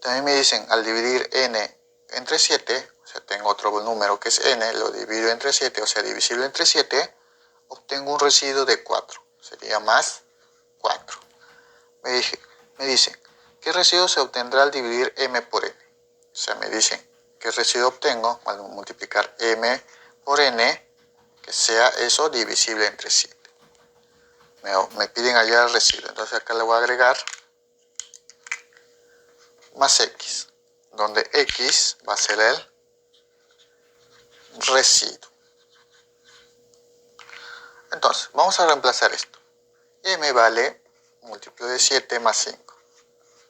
También me dicen, al dividir n entre 7, o sea, tengo otro número que es n, lo divido entre 7, o sea, divisible entre 7, obtengo un residuo de 4, sería más 4. Me dicen, ¿qué residuo se obtendrá al dividir m por n? O sea, me dicen, ¿qué residuo obtengo al multiplicar m por n, que sea eso divisible entre 7? Me piden hallar el residuo, entonces acá le voy a agregar más x, donde x va a ser el residuo. Entonces, vamos a reemplazar esto. M vale múltiplo de 7 más 5.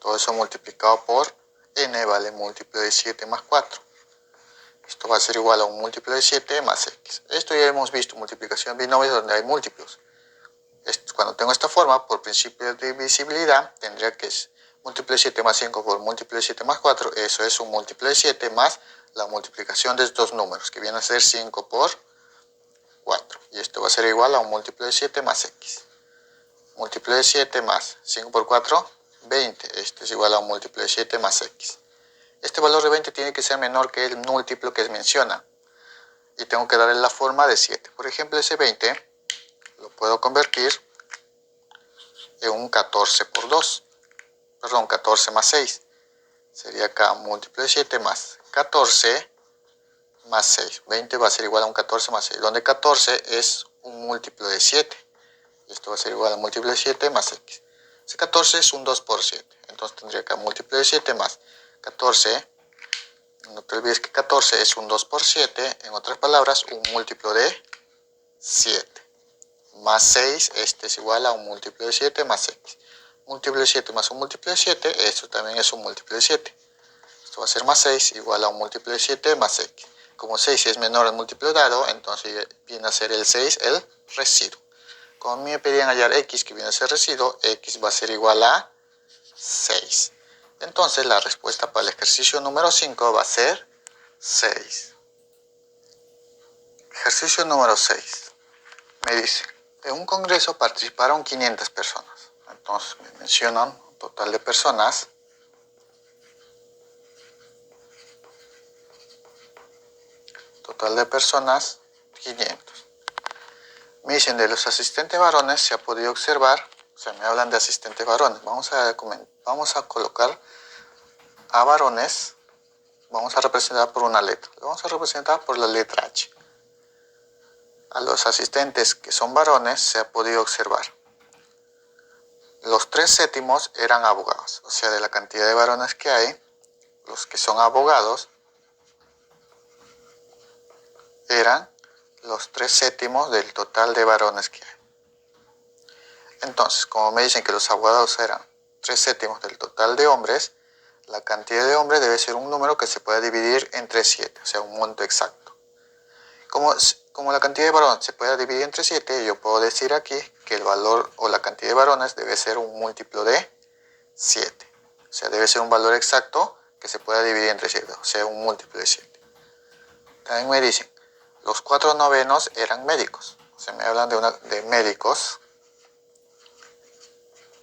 Todo eso multiplicado por n vale múltiplo de 7 más 4. Esto va a ser igual a un múltiplo de 7 más x. Esto ya hemos visto, multiplicación binomios donde hay múltiplos. Cuando tengo esta forma, por principio de divisibilidad, tendría que es múltiplo de 7 más 5 por múltiplo de 7 más 4. Eso es un múltiplo de 7 más la multiplicación de estos números, que viene a ser 5 por 4. Y esto va a ser igual a un múltiplo de 7 más x. Múltiplo de 7 más 5 por 4, 20. Esto es igual a un múltiplo de 7 más x. Este valor de 20 tiene que ser menor que el múltiplo que menciona. Y tengo que darle la forma de 7. Por ejemplo, ese 20 lo puedo convertir en un 14 por 2. Perdón, 14 más 6. Sería acá múltiplo de 7 más 14 más 6. 20 va a ser igual a un 14 más 6. Donde 14 es un múltiplo de 7. Y esto va a ser igual a múltiplo de 7 más x. Ese 14 es un 2 por 7. Entonces tendría acá múltiplo de 7 más 14. No te olvides que 14 es un 2 por 7. En otras palabras, un múltiplo de 7. Más 6, este es igual a un múltiplo de 7 más x. Múltiplo de 7 más un múltiplo de 7, esto también es un múltiplo de 7. Esto va a ser más 6 igual a un múltiplo de 7 más x. Como 6 es menor al múltiplo dado, entonces viene a ser el 6 el residuo. Como me pedían hallar x, que viene a ser residuo, x va a ser igual a 6. Entonces la respuesta para el ejercicio número 5 va a ser 6. Ejercicio número 6. Me dice, en un congreso participaron 500 personas. Entonces me mencionan un total de personas. Total de personas, 500. Me dicen, de los asistentes varones se ha podido observar, o sea, me hablan de asistentes varones. Vamos a colocar a varones, vamos a representar por una letra. Lo vamos a representar por la letra H. A los asistentes que son varones se ha podido observar. Los 3/7 eran abogados, o sea, de la cantidad de varones que hay, los que son abogados eran los 3/7 del total de varones que hay. Entonces, como me dicen que los abogados eran 3/7 del total de hombres, la cantidad de hombres debe ser un número que se pueda dividir entre 7, o sea, un monto exacto. Como la cantidad de varones se puede dividir entre 7, yo puedo decir aquí que el valor o la cantidad de varones debe ser un múltiplo de 7. O sea, debe ser un valor exacto que se pueda dividir entre 7, o sea, un múltiplo de 7. También me dicen, los 4/9 eran médicos. O sea, me hablan de médicos.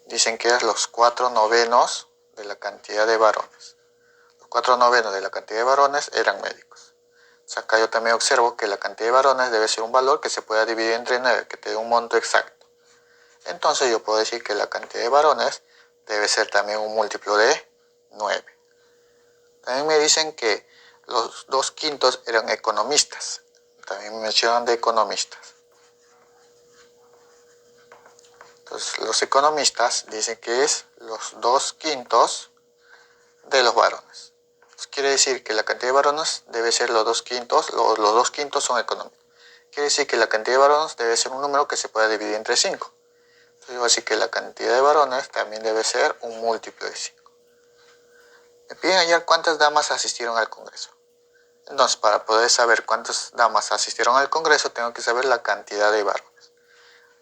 Dicen que es los 4/9 de la cantidad de varones. Los 4/9 de la cantidad de varones eran médicos. O sea, acá yo también observo que la cantidad de varones debe ser un valor que se pueda dividir entre 9, que te dé un monto exacto. Entonces yo puedo decir que la cantidad de varones debe ser también un múltiplo de 9. También me dicen que los 2/5 eran economistas. También me mencionan de economistas. Entonces los economistas dicen que es los 2/5 de los varones. Entonces, quiere decir que la cantidad de varones debe ser los 2/5, los 2/5 son económicos. Quiere decir que la cantidad de varones debe ser un número que se pueda dividir entre 5. Entonces yo voy a decir que la cantidad de varones también debe ser un múltiplo de 5. Me piden hallar cuántas damas asistieron al congreso. Entonces, para poder saber cuántas damas asistieron al congreso, tengo que saber la cantidad de varones.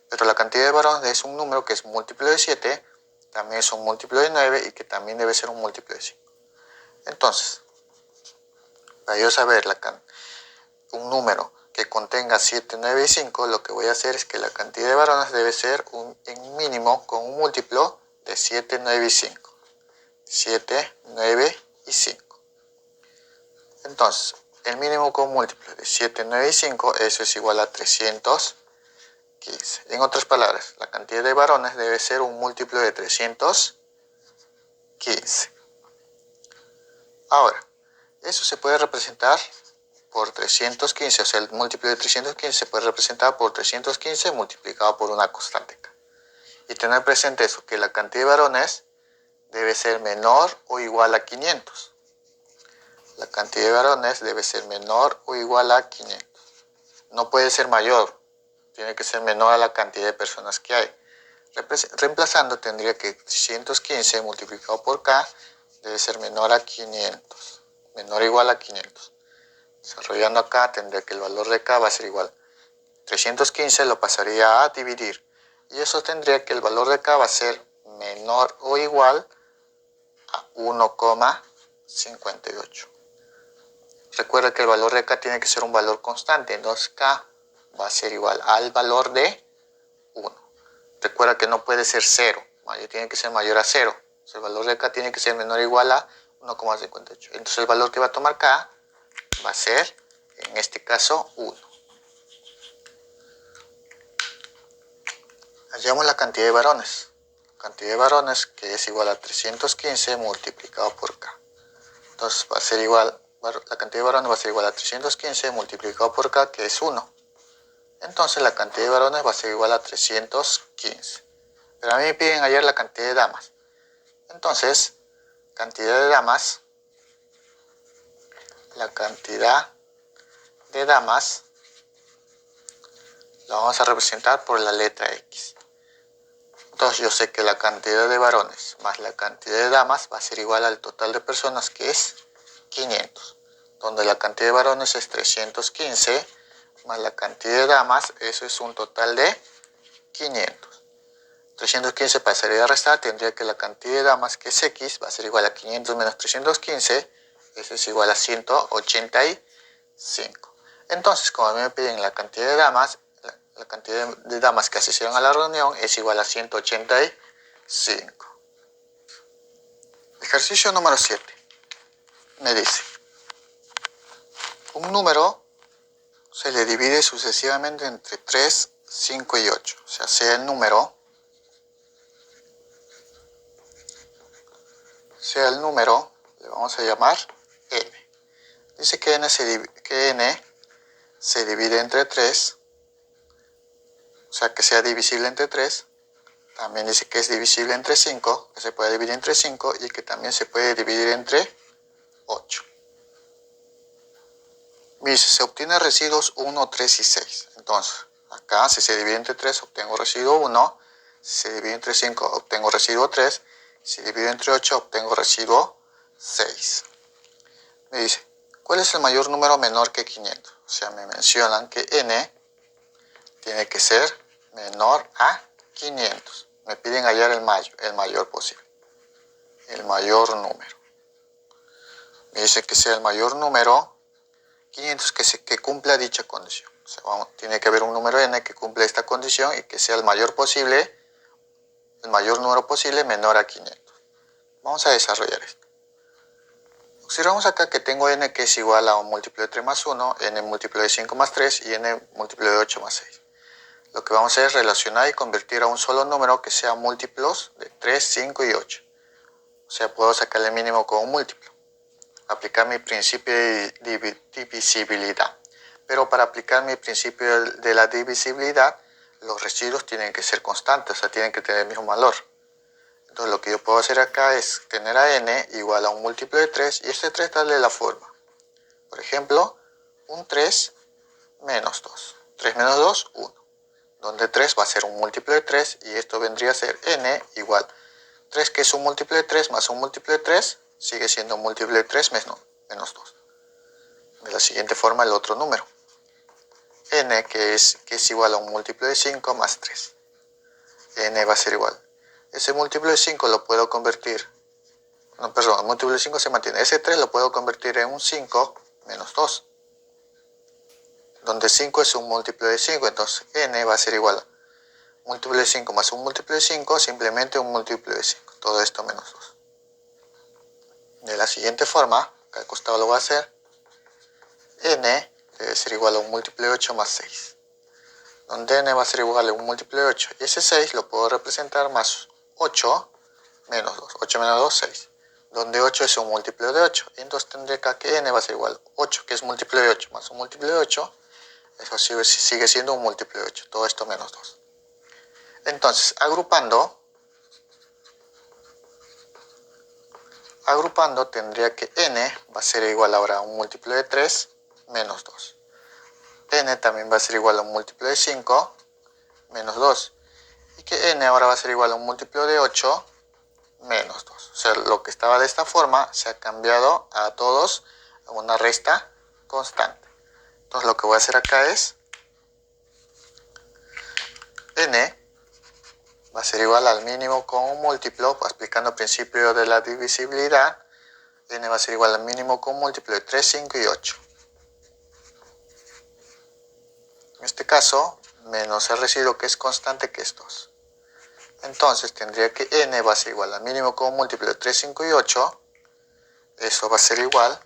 Pero la cantidad de varones es un número que es múltiplo de 7, también es un múltiplo de 9 y que también debe ser un múltiplo de 5. Entonces, para yo saber un número que contenga 7, 9 y 5, lo que voy a hacer es que la cantidad de varones debe ser en mínimo con un múltiplo de 7, 9 y 5. 7, 9 y 5. Entonces, el mínimo con un múltiplo de 7, 9 y 5, eso es igual a 315. En otras palabras, la cantidad de varones debe ser un múltiplo de 315. Ahora, eso se puede representar por 315, o sea, el múltiplo de 315 se puede representar por 315 multiplicado por una constante k. Y tener presente eso, que la cantidad de varones debe ser menor o igual a 500. La cantidad de varones debe ser menor o igual a 500. No puede ser mayor, tiene que ser menor a la cantidad de personas que hay. Reemplazando tendría que 315 multiplicado por k debe ser menor a 500, menor o igual a 500. Desarrollando acá tendría que el valor de k va a ser igual. 315 lo pasaría a dividir y eso tendría que el valor de k va a ser menor o igual a 1,58. Recuerda que el valor de k tiene que ser un valor constante, entonces k va a ser igual al valor de 1. Recuerda que no puede ser 0, tiene que ser mayor a 0. El valor de k tiene que ser menor o igual a 1,58. Entonces el valor que va a tomar k va a ser, en este caso, 1. Hallamos la cantidad de varones. La cantidad de varones que es igual a 315 multiplicado por k. Entonces va a ser igual, la cantidad de varones va a ser igual a 315 multiplicado por k, que es 1. Entonces la cantidad de varones va a ser igual a 315. Pero a mí me piden hallar la cantidad de damas. Entonces, cantidad de damas, la cantidad de damas la vamos a representar por la letra X. Entonces yo sé que la cantidad de varones más la cantidad de damas va a ser igual al total de personas, que es 500. Donde la cantidad de varones es 315 más la cantidad de damas, eso es un total de 500. 315 pasaría a restar, tendría que la cantidad de damas, que es X, va a ser igual a 500 menos 315, eso es igual a 185. Entonces, como a mí me piden la cantidad de damas, la cantidad de damas que asistieron a la reunión es igual a 185. Ejercicio número 7. Me dice, un número se le divide sucesivamente entre 3, 5 y 8. O sea el número, le vamos a llamar n. Dice que n se divide entre 3, o sea que sea divisible entre 3. También dice que es divisible entre 5, que se puede dividir entre 5 y que también se puede dividir entre 8. Me dice, se obtiene residuos 1, 3 y 6. Entonces, acá si se divide entre 3 obtengo residuo 1, si se divide entre 5 obtengo residuo 3, si se divide entre 8 obtengo residuo 6. Me dice, ¿cuál es el mayor número menor que 500? O sea, me mencionan que n tiene que ser menor a 500. Me piden hallar el mayor posible. El mayor número. Me dice que sea el mayor número 500 que cumpla dicha condición. O sea, tiene que haber un número n que cumpla esta condición y que sea el mayor número posible menor a 500. Vamos a desarrollar esto. Observamos acá que tengo n que es igual a un múltiplo de 3 más 1, n múltiplo de 5 más 3 y n múltiplo de 8 más 6. Lo que vamos a hacer es relacionar y convertir a un solo número que sea múltiplos de 3, 5 y 8. O sea, puedo sacarle el mínimo con un múltiplo. Aplicar mi principio de divisibilidad. Pero para aplicar mi principio de la divisibilidad, los residuos tienen que ser constantes, o sea, tienen que tener el mismo valor. Entonces lo que yo puedo hacer acá es tener a n igual a un múltiplo de 3 y este 3 darle la forma. Por ejemplo, un 3 menos 2. 3 menos 2, 1. Donde 3 va a ser un múltiplo de 3 y esto vendría a ser n igual 3, que es un múltiplo de 3 más un múltiplo de 3, sigue siendo un múltiplo de 3 menos 2. De la siguiente forma el otro número, n que es igual a un múltiplo de 5 más 3. N va a ser igual. Ese múltiplo de 5 lo puedo convertir, no, perdón, el múltiplo de 5 se mantiene. Ese 3 lo puedo convertir en un 5 menos 2, donde 5 es un múltiplo de 5, entonces n va a ser igual a múltiplo de 5 más un múltiplo de 5, simplemente un múltiplo de 5, todo esto menos 2. De la siguiente forma, acá al costado lo voy a hacer, n debe ser igual a un múltiplo de 8 más 6, donde n va a ser igual a un múltiplo de 8, y ese 6 lo puedo representar más 8 menos 2, 8 menos 2, 6, donde 8 es un múltiplo de 8, y entonces tendré acá que n va a ser igual a 8, que es múltiplo de 8, más un múltiplo de 8, eso sigue siendo un múltiplo de 8, todo esto menos 2. Entonces, agrupando tendría que n va a ser igual ahora a un múltiplo de 3 menos 2. N también va a ser igual a un múltiplo de 5 menos 2. Y que n ahora va a ser igual a un múltiplo de 8 menos 2. O sea, lo que estaba de esta forma se ha cambiado a todos a una resta constante. Entonces lo que voy a hacer acá es n va a ser igual al mínimo con un múltiplo, aplicando el principio de la divisibilidad. N va a ser igual al mínimo con un múltiplo de 3, 5 y 8. En este caso, menos el residuo que es constante, que es 2. Entonces tendría que n va a ser igual al mínimo con un múltiplo de 3, 5 y 8. Eso va a ser igual.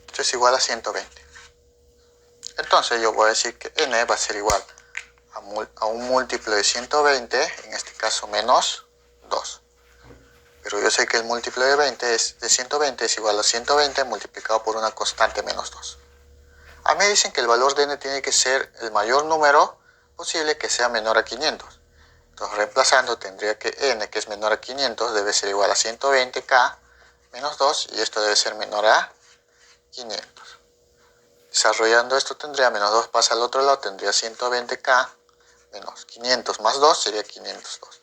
Esto es igual a 120. Entonces yo voy a decir que n va a ser igual a un múltiplo de 120, en este caso menos 2. Pero yo sé que el múltiplo de 120 es igual a 120 multiplicado por una constante menos 2. A mí dicen que el valor de n tiene que ser el mayor número posible que sea menor a 500. Entonces reemplazando tendría que n, que es menor a 500, debe ser igual a 120k menos 2, y esto debe ser menor a 500. Desarrollando esto tendría menos 2 pasa al otro lado, tendría 120k menos 500 más 2 sería 502.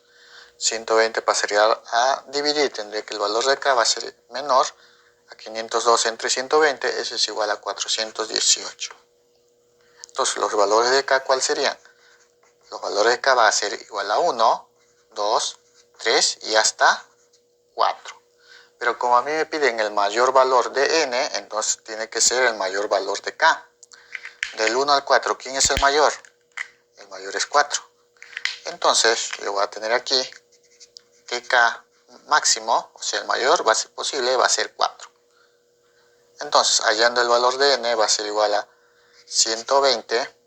120 pasaría a dividir, tendría que el valor de k va a ser menor a 502 entre 120, eso es igual a 418. Entonces los valores de k, ¿cuáles serían? Los valores de k va a ser igual a 1, 2, 3 y hasta 4. Pero como a mí me piden el mayor valor de n, entonces tiene que ser el mayor valor de k. Del 1 al 4, ¿quién es el mayor? El mayor es 4. Entonces yo voy a tener aquí que k máximo, o sea el mayor posible, va a ser 4. Entonces hallando el valor de n va a ser igual a 120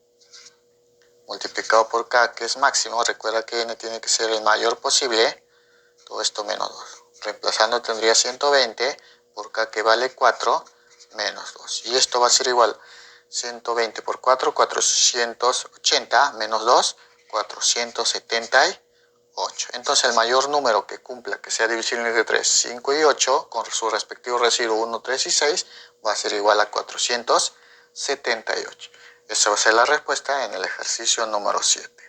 multiplicado por k, que es máximo. Recuerda que n tiene que ser el mayor posible, todo esto menos 2. Reemplazando tendría 120 por k, que vale 4, menos 2. Y esto va a ser igual 120 por 4, 480, menos 2, 478. Entonces el mayor número que cumpla, que sea divisible entre 3, 5 y 8, con su respectivo residuo 1, 3 y 6, va a ser igual a 478. Esa va a ser la respuesta en el ejercicio número 7.